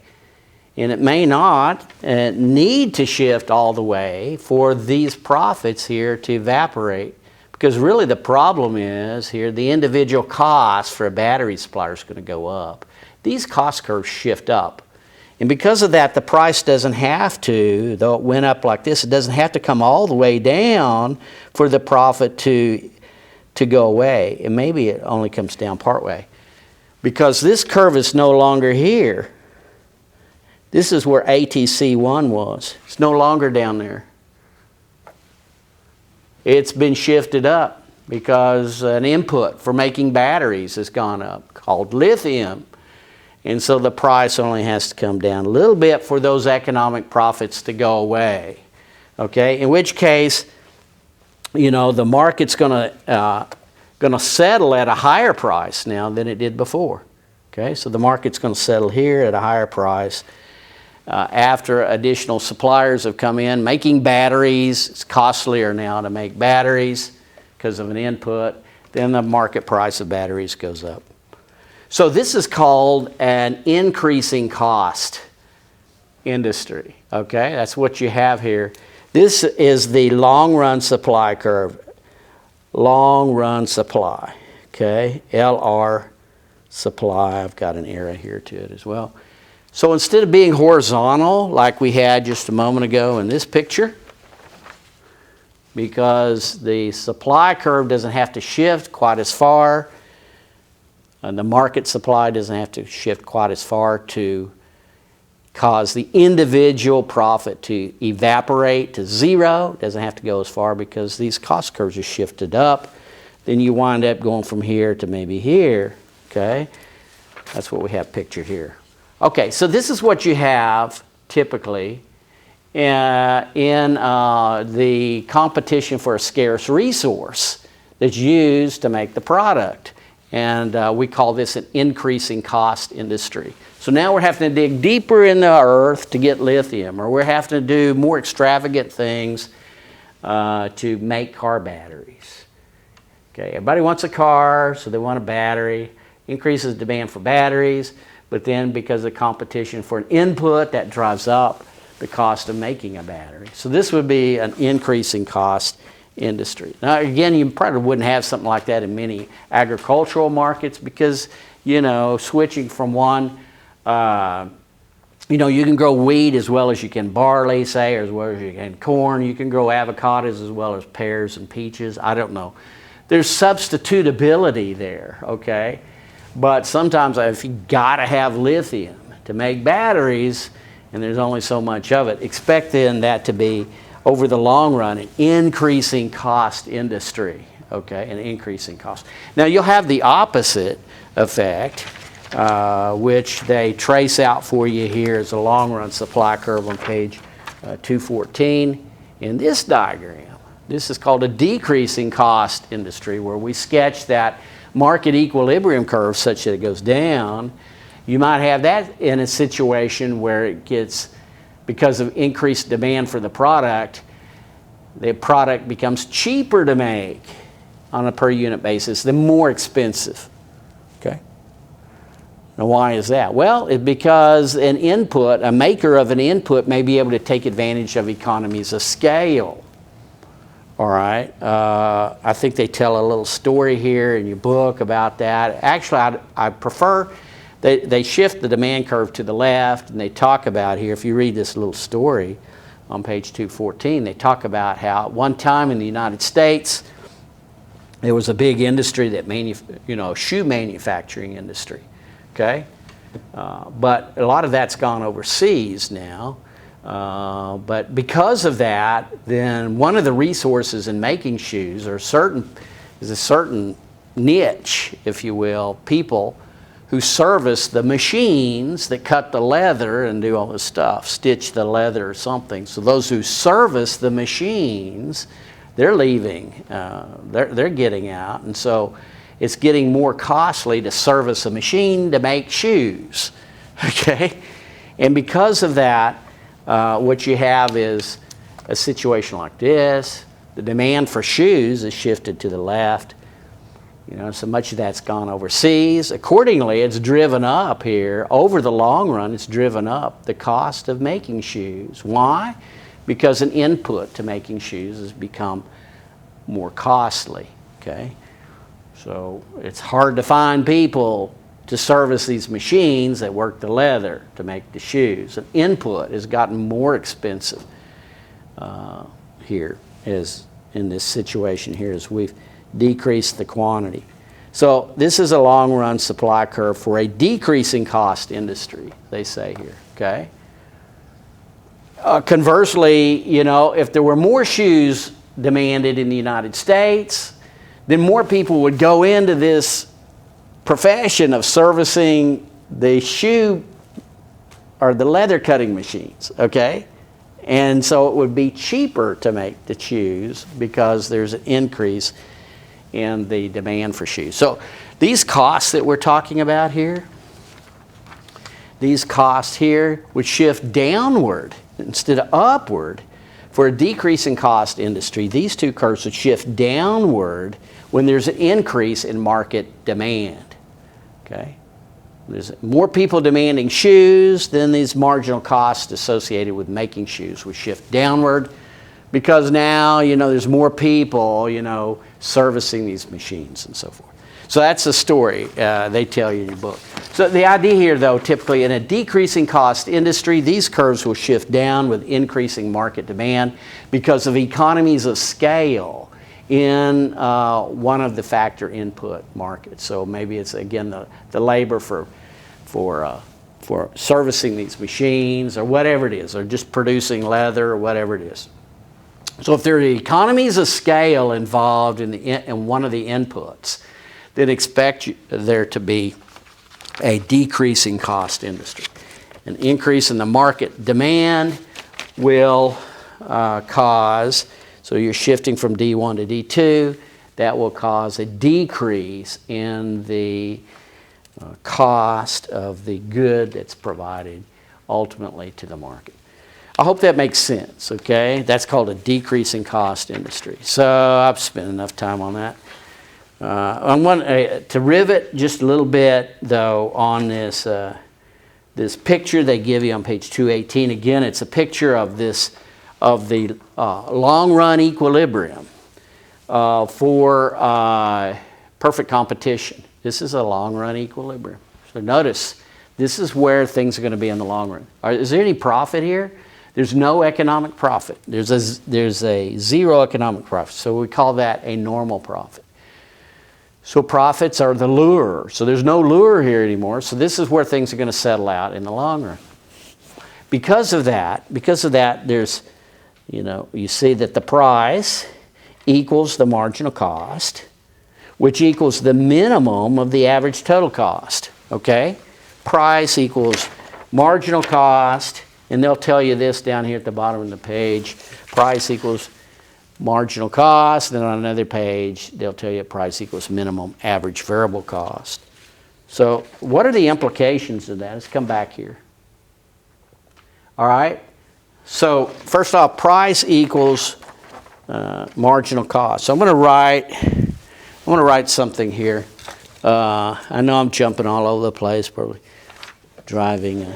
Speaker 1: And it may not need to shift all the way for these profits here to evaporate. Because really the problem is here, the individual cost for a battery supplier is going to go up. These cost curves shift up. And because of that, the price doesn't have to, though it went up like this, it doesn't have to come all the way down for the profit to go away. And maybe it only comes down part way. Because this curve is no longer here. This is where ATC1 was. It's no longer down there. It's been shifted up because an input for making batteries has gone up, called lithium. And so the price only has to come down a little bit for those economic profits to go away. Okay, in which case, the market's going to settle at a higher price now than it did before. Okay, so the market's going to settle here at a higher price after additional suppliers have come in making batteries. It's costlier now to make batteries because of an input. Then the market price of batteries goes up. So this is called an increasing cost industry. Okay, that's what you have here. This is the long run supply curve. Long run supply. Okay, LR supply. I've got an arrow here to it as well. So instead of being horizontal like we had just a moment ago in this picture, because the supply curve doesn't have to shift quite as far, and the market supply doesn't have to shift quite as far to cause the individual profit to evaporate to zero. It doesn't have to go as far because these cost curves are shifted up. Then you wind up going from here to maybe here. Okay, that's what we have pictured here. Okay, so this is what you have typically in the competition for a scarce resource that's used to make the product. And we call this an increasing cost industry. So now we're having to dig deeper in the earth to get lithium, or we're having to do more extravagant things to make car batteries. Okay, everybody wants a car, so they want a battery. Increases demand for batteries, but then because of competition for an input, that drives up the cost of making a battery. So this would be an increasing cost industry. Now again, you probably wouldn't have something like that in many agricultural markets because, switching from one, you can grow wheat as well as you can barley, say, or as well as you can corn. You can grow avocados as well as pears and peaches. I don't know. There's substitutability there, okay? But sometimes if you gotta have lithium to make batteries, and there's only so much of it, expect then that to be over the long run, an increasing cost industry, okay, an increase in cost. Now you'll have the opposite effect, which they trace out for you here as a long-run supply curve on page 214 in this diagram. This is called a decreasing cost industry, where we sketch that market equilibrium curve such that it goes down. You might have that in a situation where it gets, because of increased demand for the product becomes cheaper to make on a per unit basis than more expensive. Okay? Now why is that? Well, it's because a maker of an input may be able to take advantage of economies of scale. All right, I think they tell a little story here in your book about that. Actually, I prefer, they shift the demand curve to the left, and they talk about here, if you read this little story on page 214, they talk about how at one time in the United States, there was a big industry that shoe manufacturing industry, okay? But a lot of that's gone overseas now. But because of that, then one of the resources in making shoes is a certain niche, if you will, people who service the machines that cut the leather and do all this stuff, stitch the leather or something. So those who service the machines, they're leaving, they're getting out, and so it's getting more costly to service a machine to make shoes, okay? And because of that, what you have is a situation like this. The demand for shoes is shifted to the left. So much of that's gone overseas. Accordingly, it's driven up here. Over the long run, it's driven up the cost of making shoes. Why? Because an input to making shoes has become more costly, okay? So it's hard to find people to service these machines that work the leather to make the shoes. An input has gotten more expensive here, as in this situation here, as we've decreased the quantity. So this is a long-run supply curve for a decreasing cost industry, they say here, okay? Conversely, if there were more shoes demanded in the United States, then more people would go into this profession of servicing the shoe or the leather cutting machines, okay? And so it would be cheaper to make the shoes because there's an increase in the demand for shoes. So these costs that we're talking about here, these costs here would shift downward instead of upward. For a decreasing cost industry, these two curves would shift downward when there's an increase in market demand. Okay? There's more people demanding shoes, then these marginal costs associated with making shoes would shift downward, because now, there's more people, servicing these machines and so forth. So that's the story they tell you in your book. So the idea here, though, typically in a decreasing cost industry, these curves will shift down with increasing market demand because of economies of scale in one of the factor input markets. So maybe it's, again, the labor for servicing these machines or whatever it is, or just producing leather or whatever it is. So if there are economies of scale involved in one of the inputs, then expect there to be a decreasing cost industry. An increase in the market demand will cause, so you're shifting from D1 to D2, that will cause a decrease in the cost of the good that's provided ultimately to the market. I hope that makes sense, okay? That's called a decreasing cost industry. So I've spent enough time on that. I want to rivet just a little bit, though, on this picture they give you on page 218. Again, it's a picture of the long-run equilibrium for perfect competition. This is a long-run equilibrium. So notice, this is where things are going to be in the long run. Is there any profit here? There's no economic profit. There's a zero economic profit. So we call that a normal profit. So profits are the lure. So there's no lure here anymore. So this is where things are going to settle out in the long run. Because of that, there's, you see that the price equals the marginal cost, which equals the minimum of the average total cost, okay? Price equals marginal cost, and they'll tell you this down here at the bottom of the page. Price equals marginal cost, then on another page, they'll tell you price equals minimum average variable cost. So what are the implications of that? Let's come back here. All right? So first off, price equals marginal cost. So I'm going to write something here. I know I'm jumping all over the place, probably driving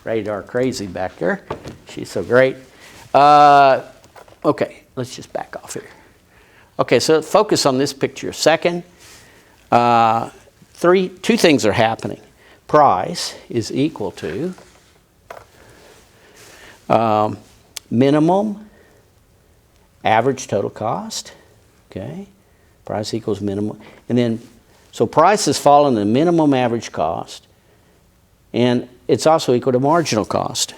Speaker 1: Radar crazy back there. She's so great. Okay, let's just back off here. Okay, so focus on this picture a second. Two things are happening. Price is equal to minimum average total cost. Okay, price equals minimum, and then so price is following the minimum average cost, and it's also equal to marginal cost.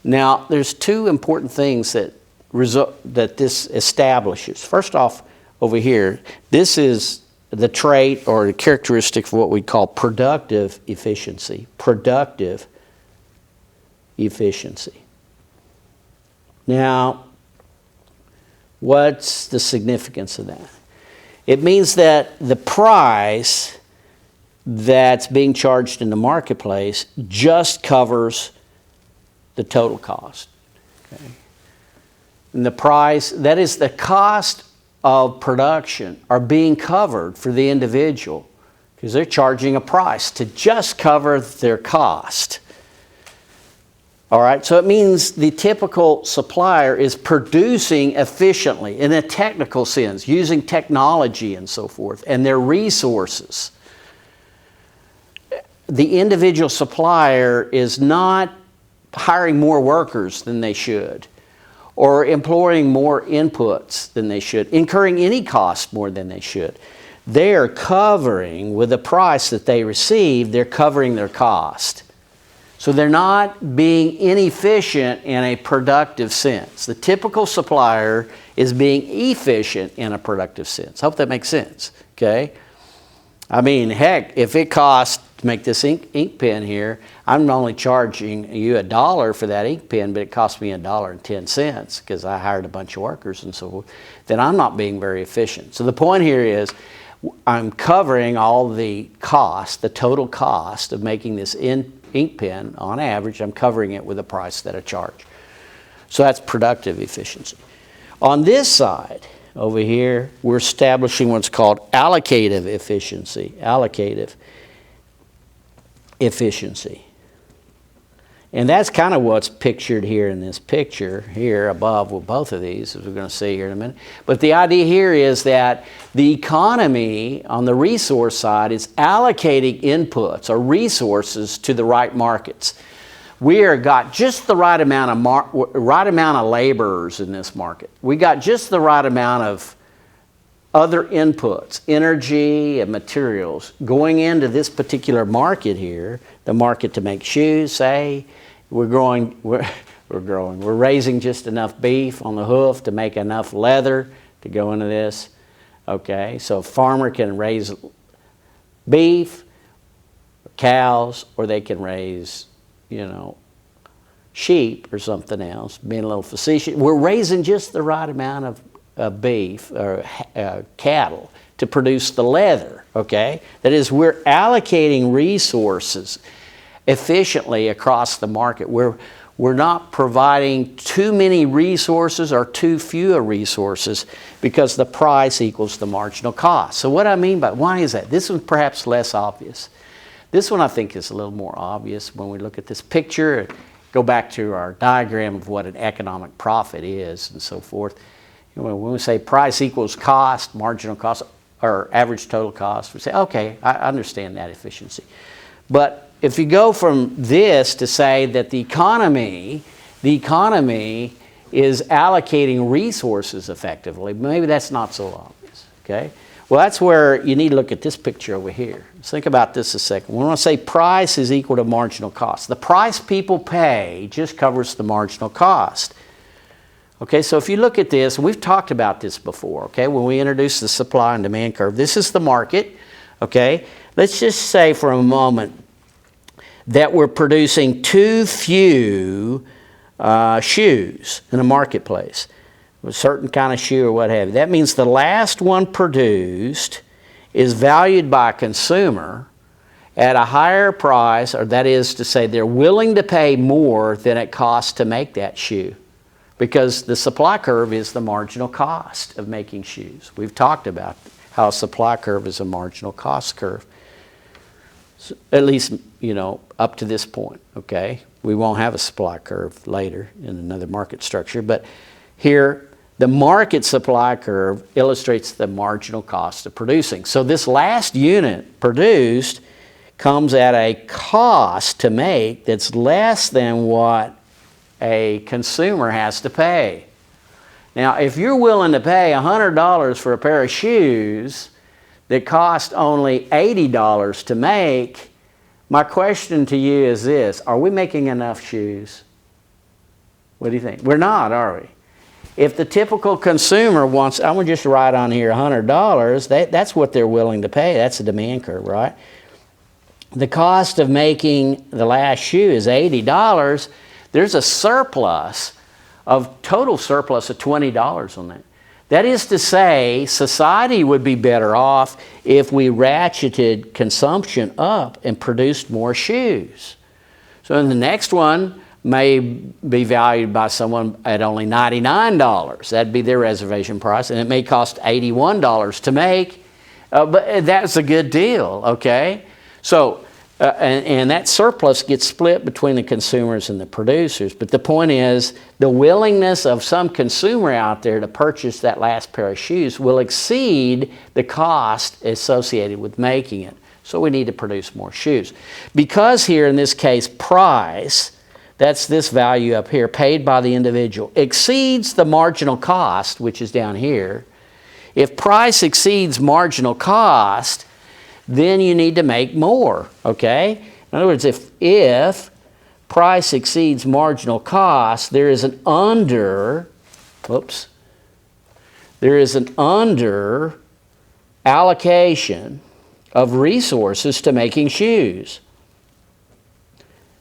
Speaker 1: Now, there's two important things that this establishes. First off, over here, this is the trait or the characteristic of what we call productive efficiency. Productive efficiency. Now, what's the significance of that? It means that the price that's being charged in the marketplace just covers the total cost. Okay? And the price, that is the cost of production, are being covered for the individual because they're charging a price to just cover their cost. All right, so it means the typical supplier is producing efficiently in a technical sense, using technology and so forth, and their resources. The individual supplier is not hiring more workers than they should, or employing more inputs than they should, incurring any cost more than they should. They are covering, with the price that they receive, they're covering their cost. So they're not being inefficient in a productive sense. The typical supplier is being efficient in a productive sense. I hope that makes sense, okay? I mean, heck, if it costs to make this ink pen here, I'm only charging you $1 for that ink pen, but it cost me $1.10 because I hired a bunch of workers and so forth, then I'm not being very efficient. So the point here is I'm covering all the cost, the total cost of making this ink pen, on average, I'm covering it with the price that I charge. So that's productive efficiency. On this side, over here, we're establishing what's called allocative efficiency. Allocative efficiency. And that's kind of what's pictured here in this picture here above with both of these, as we're going to see here in a minute. But the idea here is that the economy on the resource side is allocating inputs or resources to the right markets. We are got just the right amount of laborers in this market. We got just the right amount of other inputs, energy and materials going into this particular market here, the market to make shoes, say. We're raising just enough beef on the hoof to make enough leather to go into this. Okay, so a farmer can raise beef, cows, or they can raise, sheep or something else, being a little facetious. We're raising just the right amount of beef or cattle to produce the leather, okay? That is, we're allocating resources efficiently across the market. We're not providing too many resources or too few resources because the price equals the marginal cost. So what I mean by, why is that? This one's perhaps less obvious. This one I think is a little more obvious when we look at this picture, go back to our diagram of what an economic profit is and so forth. When we say price equals cost, marginal cost, or average total cost, we say, okay, I understand that efficiency. But if you go from this to say that the economy is allocating resources effectively, maybe that's not so obvious, okay? Well, that's where you need to look at this picture over here. Let's think about this a second. We want to say price is equal to marginal cost. The price people pay just covers the marginal cost. Okay, so if you look at this, we've talked about this before, okay, when we introduced the supply and demand curve. This is the market, okay? Let's just say for a moment that we're producing too few shoes in a marketplace, a certain kind of shoe or what have you. That means the last one produced is valued by a consumer at a higher price, or that is to say they're willing to pay more than it costs to make that shoe. Because the supply curve is the marginal cost of making shoes. We've talked about how a supply curve is a marginal cost curve. So at least, up to this point, okay? We won't have a supply curve later in another market structure. But here, the market supply curve illustrates the marginal cost of producing. So this last unit produced comes at a cost to make that's less than what a consumer has to pay. Now, if you're willing to pay $100 for a pair of shoes that cost only $80 to make, my question to you is this: are we making enough shoes? What do you think? We're not, are we? If the typical consumer wants, I'm going to just write on here $100, that's what they're willing to pay. That's the demand curve, right? The cost of making the last shoe is $80. There's a total surplus of $20 on that. That is to say, society would be better off if we ratcheted consumption up and produced more shoes. So the next one may be valued by someone at only $99. That'd be their reservation price, and it may cost $81 to make, but that's a good deal, okay? So, and that surplus gets split between the consumers and the producers. But the point is, the willingness of some consumer out there to purchase that last pair of shoes will exceed the cost associated with making it. So we need to produce more shoes. Because here in this case, price, that's this value up here, paid by the individual, exceeds the marginal cost, which is down here. If price exceeds marginal cost, then you need to make more, okay? In other words, if price exceeds marginal cost, there is an under allocation of resources to making shoes.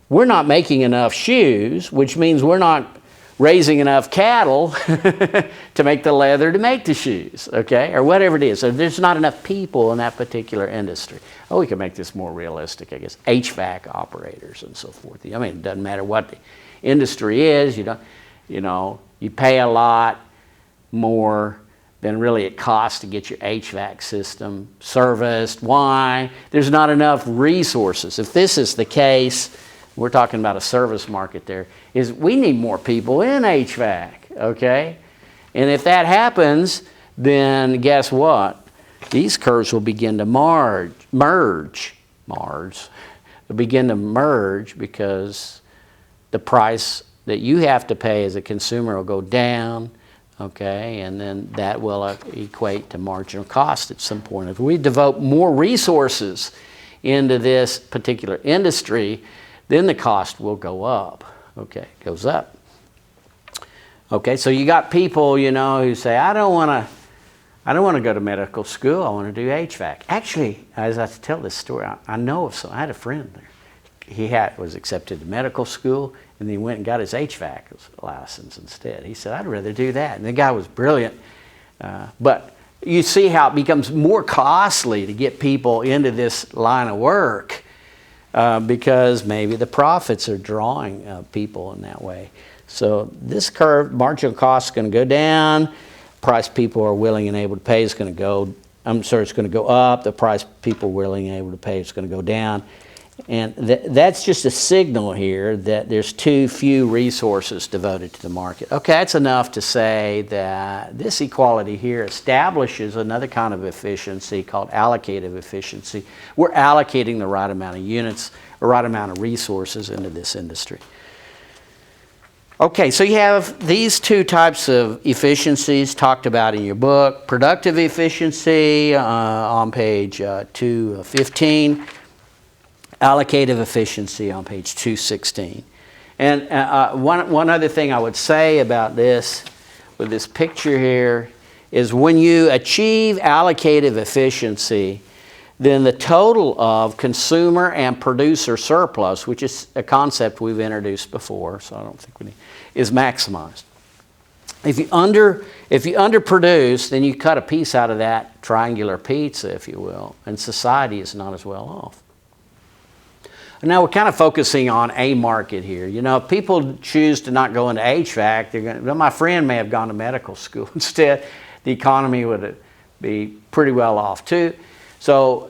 Speaker 1: We're not making enough shoes, which means we're not raising enough cattle to make the leather to make the shoes, okay? Or whatever it is. So there's not enough people in that particular industry. Oh, we can make this more realistic, I guess. HVAC operators and so forth. I mean, it doesn't matter what the industry is. You pay a lot more than really it costs to get your HVAC system serviced. Why? There's not enough resources. If this is the case, we're talking about a service market there, is we need more people in HVAC, okay? And if that happens, then guess what? These curves will begin to merge. They'll begin to merge because the price that you have to pay as a consumer will go down, okay? And then that will equate to marginal cost at some point. If we devote more resources into this particular industry, then the cost will go up. Okay, it goes up. Okay, so you got people, who say, I don't want to go to medical school. I want to do HVAC. Actually, as I tell this story, I know of some. I had a friend there. He was accepted to medical school, and then he went and got his HVAC license instead. He said, I'd rather do that. And the guy was brilliant. But you see how it becomes more costly to get people into this line of work. Because maybe the profits are drawing people in that way. So this curve, marginal cost is going to go down. Price people are willing and able to pay is going to go, it's going to go up. The price people willing and able to pay is going to go down. And that's just a signal here that there's too few resources devoted to the market. Okay, that's enough to say that this equality here establishes another kind of efficiency called allocative efficiency. We're allocating the right amount of units, or right amount of resources into this industry. Okay, so you have these two types of efficiencies talked about in your book. Productive efficiency on page 215. Allocative efficiency on page 216. And one other thing I would say about this with this picture here is when you achieve allocative efficiency, then the total of consumer and producer surplus, which is a concept we've introduced before, so I don't think we need, is maximized. If you underproduce, then you cut a piece out of that triangular pizza, if you will, and society is not as well off. And now we're kind of focusing on a market here. You know, if people choose to not go into HVAC, they're going to, well, my friend may have gone to medical school instead. The economy would be pretty well off too. So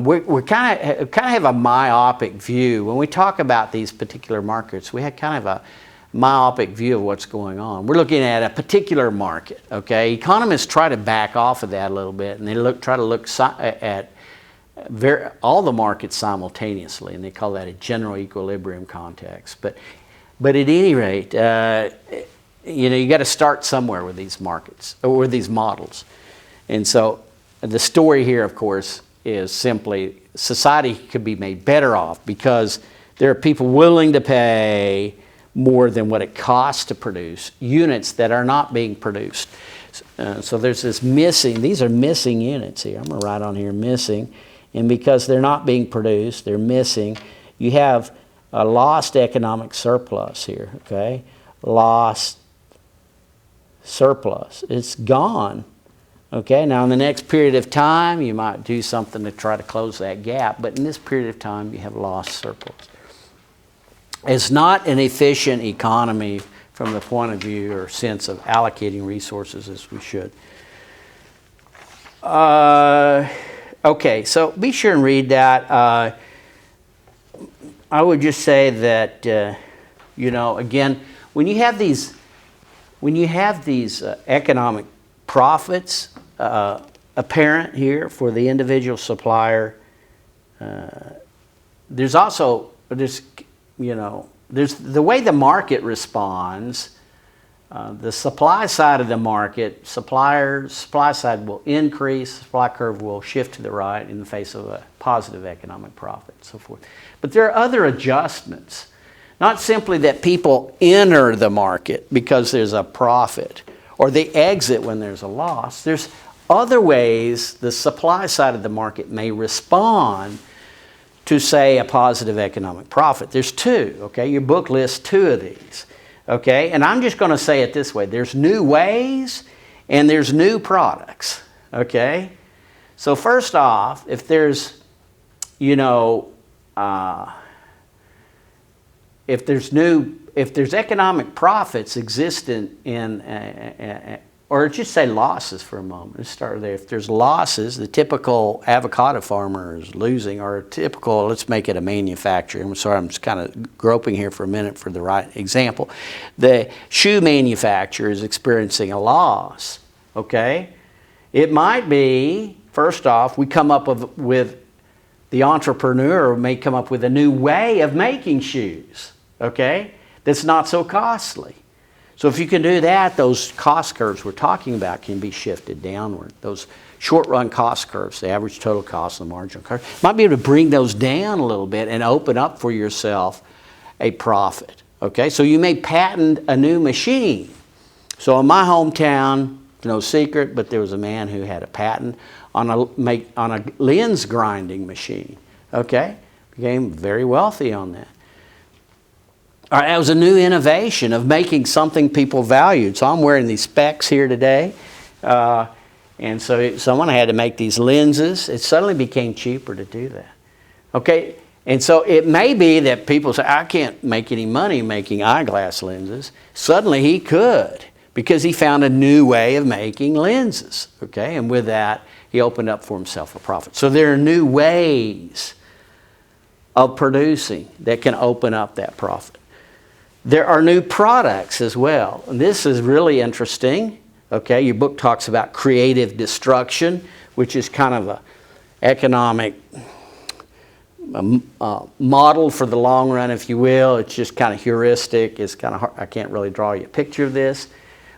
Speaker 1: we kind of have a myopic view. When we talk about these particular markets, we have kind of a myopic view of what's going on. We're looking at a particular market, okay? Economists try to back off of that a little bit, and they try to look at all the markets simultaneously, and they call that a general equilibrium context. But at any rate, you know, you got to start somewhere with these markets or with these models. And so the story here, of course, is simply society could be made better off because there are people willing to pay more than what it costs to produce units that are not being produced. So there's this missing, these are missing units here. I'm going to write on here missing. And because they're not being produced, they're missing, you have a lost economic surplus here, okay? Lost surplus. It's gone. Okay, now in the next period of time, you might do something to try to close that gap, but in this period of time, you have lost surplus. It's not an efficient economy from the point of view or sense of allocating resources as we should. Okay, so be sure and read that. I would just say that, you know, again, when you have these economic profits apparent here for the individual supplier, there's the way the market responds. The supply side of the market, supply side will increase, supply curve will shift to the right in the face of a positive economic profit and so forth. But there are other adjustments. Not simply that people enter the market because there's a profit or they exit when there's a loss. There's other ways the supply side of the market may respond to, say, a positive economic profit. There's two, okay? Your book lists two of these, okay? And I'm just going to say it this way. There's new ways and there's new products, okay? So first off, if there's, you know, if there's economic profits existent in, or just say losses for a moment. Let's start there. If there's losses, the typical avocado farmer is losing, or a typical, let's make it a manufacturer. I'm sorry, I'm just kind of groping here for a minute for the right example. The shoe manufacturer is experiencing a loss, okay? It might be, first off, we come up with the entrepreneur may come up with a new way of making shoes, okay, that's not so costly. So if you can do that, those cost curves we're talking about can be shifted downward. Those short-run cost curves, the average total cost and the marginal cost, might be able to bring those down a little bit and open up for yourself a profit, okay? So you may patent a new machine. So in my hometown, no secret, but there was a man who had a patent on a lens grinding machine, okay? Became very wealthy on that. All right, that was a new innovation of making something people valued. So I'm wearing these specs here today. And so someone had to make these lenses. It suddenly became cheaper to do that. Okay, and so it may be that people say, I can't make any money making eyeglass lenses. Suddenly he could, because he found a new way of making lenses. Okay, and with that, he opened up for himself a profit. So there are new ways of producing that can open up that profit. There are new products as well. And this is really interesting. Okay, your book talks about creative destruction, which is kind of an economic model for the long run, if you will. It's just kind of heuristic. It's kind of hard. I can't really draw you a picture of this.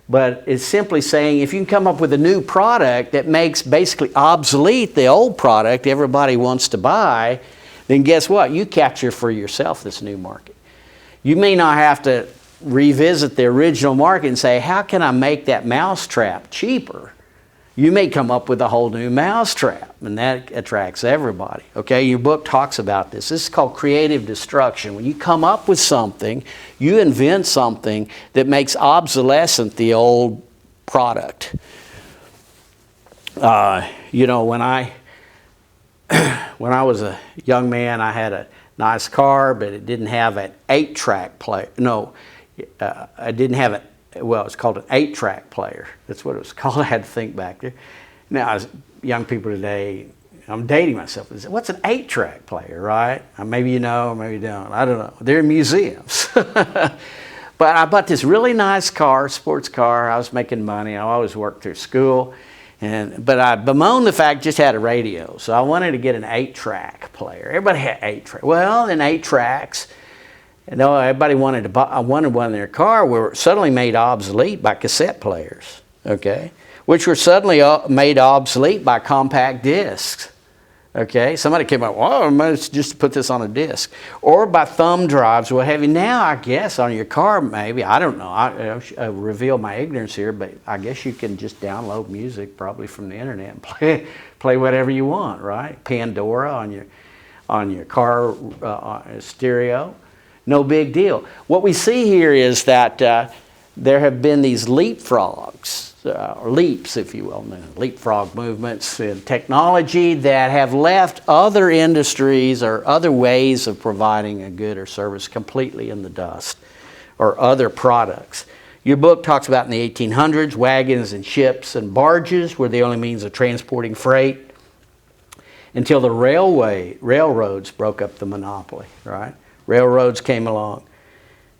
Speaker 1: But it's simply saying if you can come up with a new product that makes basically obsolete the old product everybody wants to buy, then guess what? You capture for yourself this new market. You may not have to revisit the original market and say, how can I make that mousetrap cheaper? You may come up with a whole new mousetrap, and that attracts everybody. Okay, your book talks about this. This is called creative destruction. When you come up with something, you invent something that makes obsolescent the old product. You know, when I was a young man, I had a nice car, but it didn't have an 8-track player. No, I didn't have it. Well, it's called an 8-track player. That's what it was called. I had to think back there. Now, as young people today, I'm dating myself. What's an 8-track player, right? Maybe you know, maybe you don't. I don't know. They're in museums. But I bought this really nice car, sports car. I was making money. I always worked through school. But I bemoaned the fact I just had a radio. So I wanted to get an 8-track player. Everybody had 8-track. Well, in 8 tracks, no, everybody wanted to buy. I wanted one in their car. Were suddenly made obsolete by cassette players, okay, which were suddenly made obsolete by compact discs. Okay, somebody came up, well, let's just put this on a disc, or by thumb drives, what have you. Now, I guess on your car, maybe, I don't know. I reveal my ignorance here, but I guess you can just download music probably from the internet and play whatever you want, right? Pandora on your car stereo. No big deal. What we see here is that there have been these leapfrogs, or leaps, if you will, leapfrog movements in technology that have left other industries or other ways of providing a good or service completely in the dust, or other products. Your book talks about in the 1800s, wagons and ships and barges were the only means of transporting freight until the railroads broke up the monopoly, right? Railroads came along.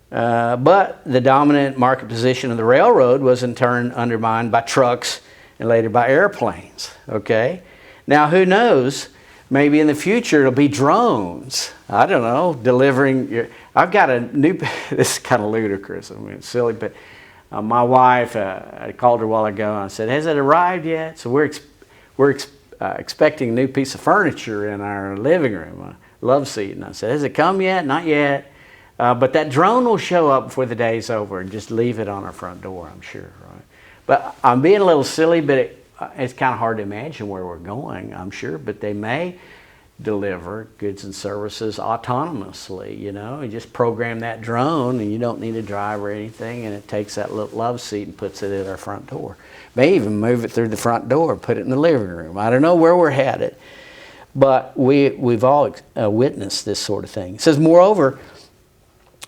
Speaker 1: But the dominant market position of the railroad was in turn undermined by trucks and later by airplanes, okay? Now, who knows? Maybe in the future it'll be drones. I don't know, delivering I've got a new, this is kind of ludicrous, I mean, it's silly, but my wife, I called her a while ago and I said, has it arrived yet? So we're expecting a new piece of furniture in our living room. Love seat, and I said, has it come yet? Not yet, but that drone will show up before the day's over and just leave it on our front door, I'm sure, right? But I'm being a little silly, but it's kind of hard to imagine where we're going, I'm sure, but they may deliver goods and services autonomously, you know, and just program that drone and you don't need a driver or anything, and it takes that little love seat and puts it at our front door. May even move it through the front door, put it in the living room. I don't know where we're headed. But we've all witnessed this sort of thing. It says, moreover,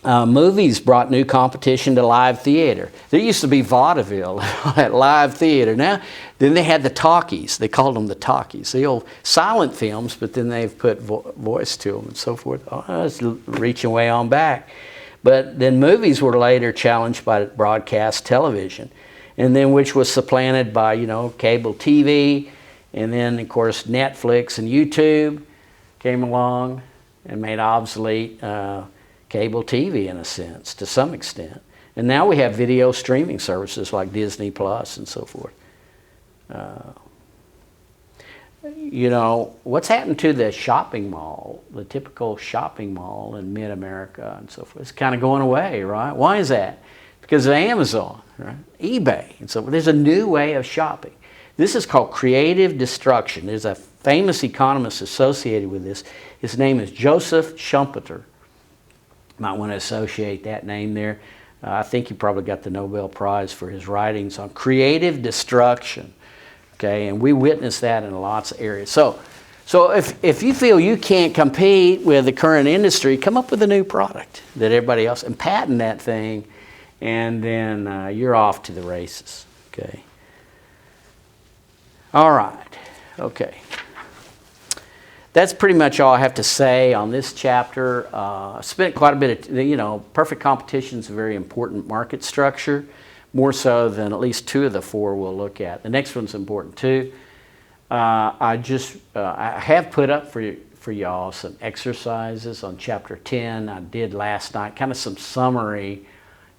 Speaker 1: movies brought new competition to live theater. There used to be vaudeville at live theater. Then they had the talkies. They called them the talkies, the old silent films, but then they've put voice to them and so forth. Oh, it's reaching way on back. But then movies were later challenged by broadcast television, and then which was supplanted by, you know, cable TV. And then, of course, Netflix and YouTube came along and made obsolete cable TV, in a sense, to some extent. And now we have video streaming services like Disney Plus and so forth. You know, what's happened to the shopping mall, the typical shopping mall in mid-America and so forth? It's kind of going away, right? Why is that? Because of Amazon, right? eBay, and so forth. There's a new way of shopping. This is called creative destruction. There's a famous economist associated with this. His name is Joseph Schumpeter. Might want to associate that name there. I think he probably got the Nobel Prize for his writings on creative destruction. Okay, and we witness that in lots of areas. So if you feel you can't compete with the current industry, come up with a new product that everybody else, and patent that thing, and then you're off to the races. Okay. All right, okay. That's pretty much all I have to say on this chapter. Spent quite a bit of, you know, perfect competition is a very important market structure, more so than at least 2 of the 4 we'll look at. The next one's important too. I have put up for y'all some exercises on chapter 10. I did last night, kind of some summary.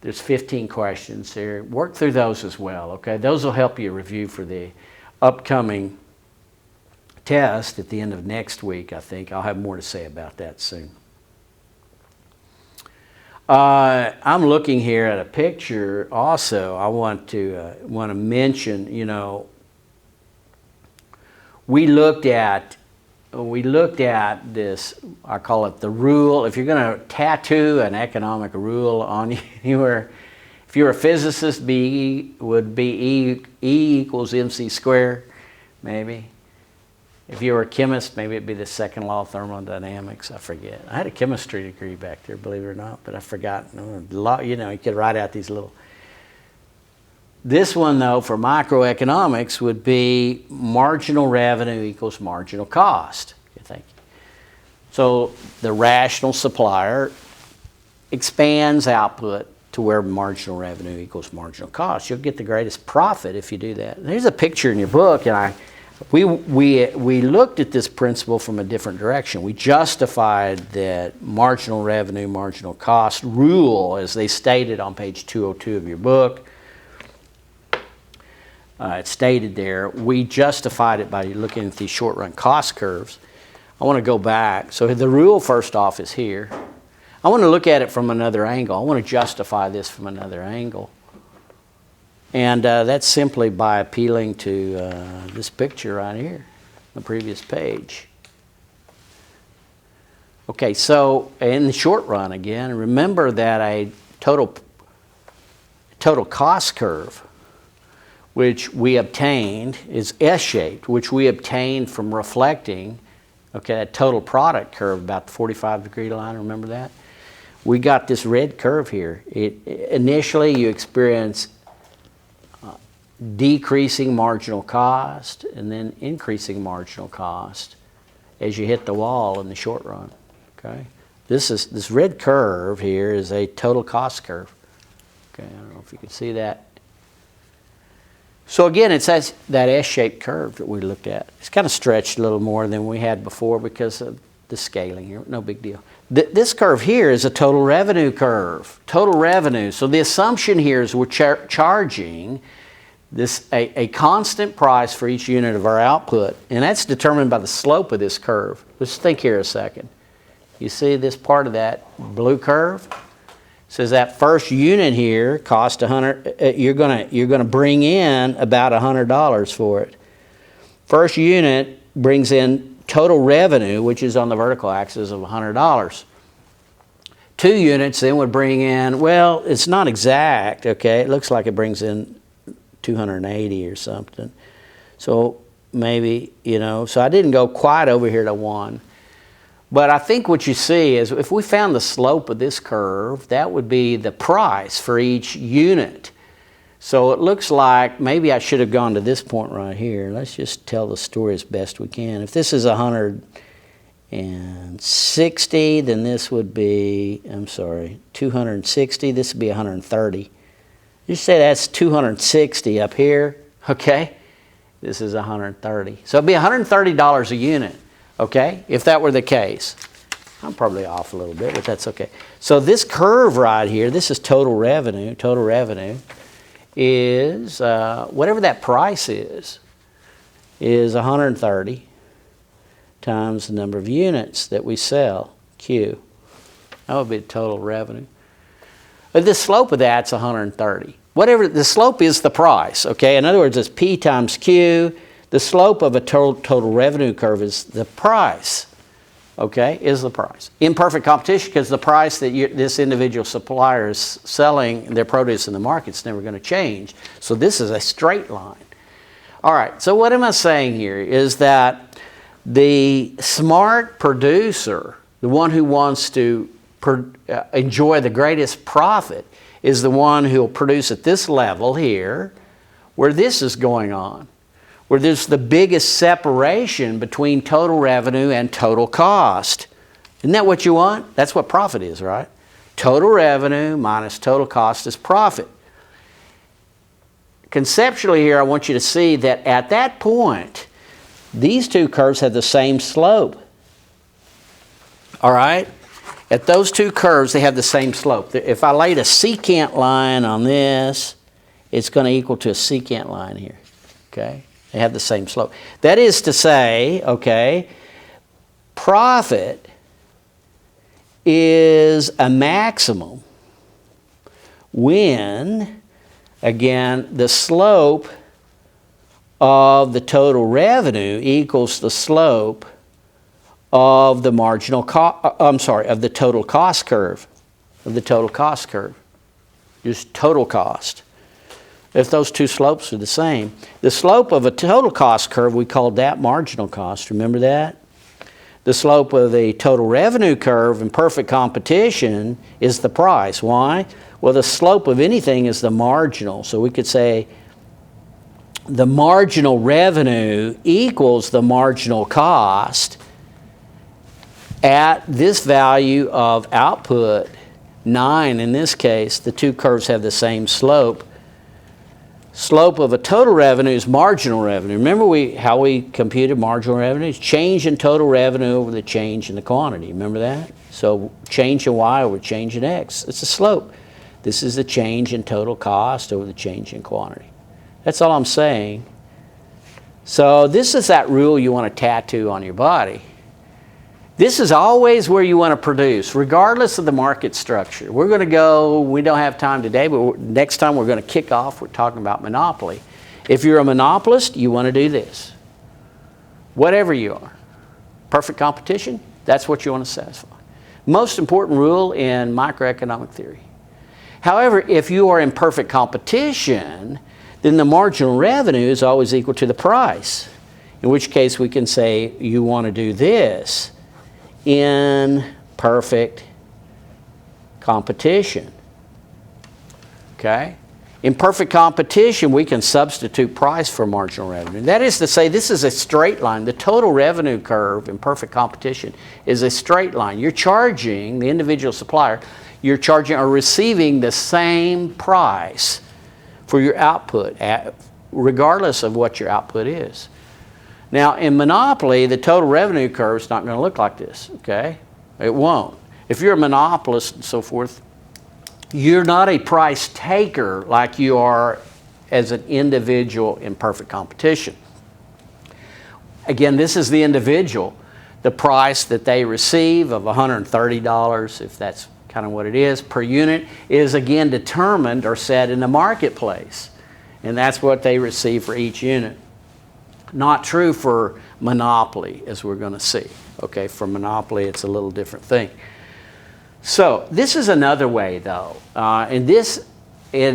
Speaker 1: There's 15 questions there. Work through those as well, okay? Those will help you review for the upcoming test at the end of next week, I think. I'll have more to say about that soon. I'm looking here at a picture also. I want to mention, we looked at this, I call it the rule. If you're going to tattoo an economic rule on you anywhere, if you're a physicist, B would be E equals mc squared, maybe. If you were a chemist, maybe it'd be the second law of thermodynamics. I forget. I had a chemistry degree back there, believe it or not, but I forgot. You could write out these little. This one, though, for microeconomics would be marginal revenue equals marginal cost. Okay, thank you. So the rational supplier expands output to where marginal revenue equals marginal cost. You'll get the greatest profit if you do that. And there's a picture in your book, and we looked at this principle from a different direction. We justified that marginal revenue, marginal cost rule, as they stated on page 202 of your book. It's stated there. We justified it by looking at these short-run cost curves. I want to go back. So the rule, first off, is here. I want to look at it from another angle. I want to justify this from another angle. And that's simply by appealing to this picture right here, the previous page. Okay, so in the short run, again, remember that a total cost curve, which we obtained, is S-shaped, which we obtained from reflecting, okay, that total product curve, about the 45-degree line, remember that? We got this red curve here. Initially, you experience decreasing marginal cost and then increasing marginal cost as you hit the wall in the short run. Okay, this red curve here is a total cost curve. Okay, I don't know if you can see that. So again, it's that S-shaped curve that we looked at. It's kind of stretched a little more than we had before because of the scaling here. No big deal. This curve here is a total revenue curve. Total revenue. So the assumption here is we're charging a constant price for each unit of our output, and that's determined by the slope of this curve. Let's think here a second. You see this part of that blue curve? It says that first unit here cost $100. You're gonna bring in about $100 for it. First unit brings in total revenue, which is on the vertical axis, of $100. 2 units then would bring in, well, it's not exact. Okay, it looks like it brings in 280 or something. So maybe, so I didn't go quite over here to 1. But I think what you see is if we found the slope of this curve, that would be the price for each unit. So it looks like maybe I should have gone to this point right here. Let's just tell the story as best we can. If this is 160, then this would be, 260. This would be 130. You say that's 260 up here, okay? This is 130. So it'd be $130 a unit, okay, if that were the case. I'm probably off a little bit, but that's okay. So this curve right here, this is total revenue. Total revenue is, whatever that price is 130 times the number of units that we sell, Q. That would be total revenue. But the slope of that's 130. Whatever the slope is, the price. Okay, in other words, it's P times Q. The slope of a total revenue curve is the price. Okay, is the price. Imperfect competition because the price that this individual supplier is selling their produce in the market is never going to change. So this is a straight line. All right. So what am I saying here is that the smart producer, the one who wants to enjoy the greatest profit, is the one who will produce at this level here, where this is going on, where there's the biggest separation between total revenue and total cost. Isn't that what you want? That's what profit is, right? Total revenue minus total cost is profit. Conceptually here, I want you to see that at that point, these two curves have the same slope. All right? At those two curves, they have the same slope. If I laid a secant line on this, it's going to equal to a secant line here. Okay? They have the same slope. That is to say, okay, profit is a maximum when, again, the slope of the total revenue equals the slope of the of the total cost curve, just total cost. If those two slopes are the same, the slope of a total cost curve, we called that marginal cost. Remember that? The slope of the total revenue curve in perfect competition is the price. Why? Well, the slope of anything is the marginal. So we could say the marginal revenue equals the marginal cost at this value of output, 9 in this case. The two curves have the same slope. Slope of a total revenue is marginal revenue. Remember how we computed marginal revenue? It's change in total revenue over the change in the quantity. Remember that? So change in Y over change in X. It's a slope. This is the change in total cost over the change in quantity. That's all I'm saying. So this is that rule you want to tattoo on your body. This is always where you want to produce, regardless of the market structure. We're going to go, we don't have time today, but next time we're going to kick off, we're talking about monopoly. If you're a monopolist, you want to do this. Whatever you are. Perfect competition, that's what you want to satisfy. Most important rule in microeconomic theory. However, if you are in perfect competition, then the marginal revenue is always equal to the price. In which case we can say you want to do this in perfect competition. Okay? In perfect competition, we can substitute price for marginal revenue. That is to say, this is a straight line. The total revenue curve in perfect competition is a straight line. You're charging the individual supplier, you're charging or receiving the same price for your output, regardless of what your output is. Now, in monopoly, the total revenue curve is not going to look like this, okay? It won't. If you're a monopolist and so forth, you're not a price taker like you are as an individual in perfect competition. Again, this is the individual. The price that they receive of $130, if that's kind of what it is, per unit, is again determined or set in the marketplace. And that's what they receive for each unit. Not true for monopoly, as we're going to see. Okay, for monopoly, it's a little different thing. So this is another way, though. In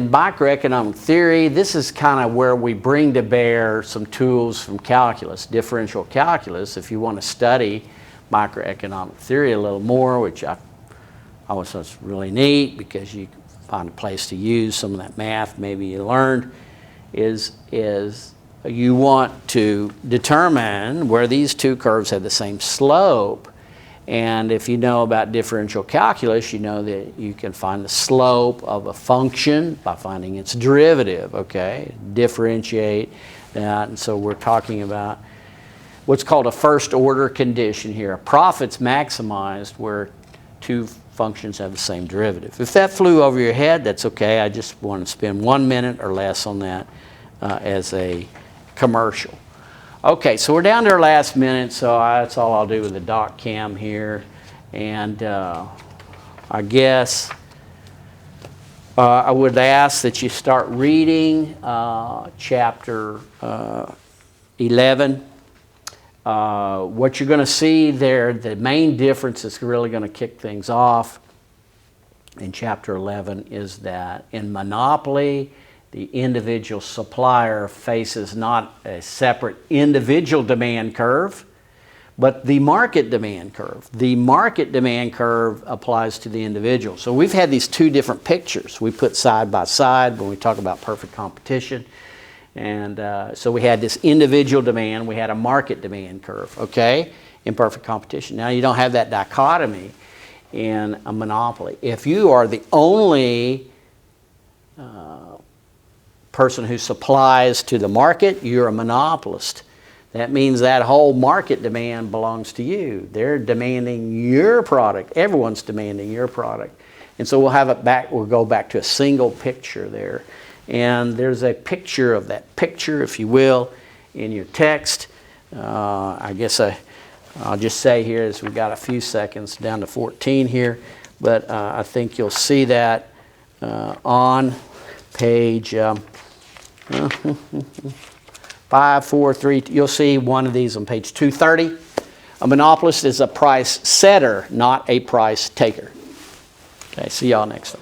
Speaker 1: microeconomic theory, this is kind of where we bring to bear some tools from calculus, differential calculus. If you want to study microeconomic theory a little more, which I always thought was really neat because you find a place to use some of that math maybe you learned, is you want to determine where these two curves have the same slope. And if you know about differential calculus, you know that you can find the slope of a function by finding its derivative, okay? Differentiate that. And so we're talking about what's called a first order condition here. A profit's maximized where two functions have the same derivative. If that flew over your head, that's okay. I just want to spend 1 minute or less on that as a commercial. Okay, so we're down to our last minute, so that's all I'll do with the doc cam here. And I guess I would ask that you start reading chapter 11. What you're going to see there, the main difference that's really going to kick things off in chapter 11 is that in monopoly, the individual supplier faces not a separate individual demand curve, but the market demand curve. The market demand curve applies to the individual. So we've had these two different pictures we put side by side when we talk about perfect competition. And so we had this individual demand, we had a market demand curve, okay, in perfect competition. Now you don't have that dichotomy in a monopoly. If you are the only person who supplies to the market, you're a monopolist. That means that whole market demand belongs to you. They're demanding your product. Everyone's demanding your product. And so we'll have it back, we'll go back to a single picture there. And there's a picture of that picture, if you will, in your text. I guess I'll just say here, as we've got a few seconds down to 14 here, but I think you'll see that on page 543, you'll see one of these on page 230. A monopolist is a price setter, not a price taker. Okay, see y'all next time.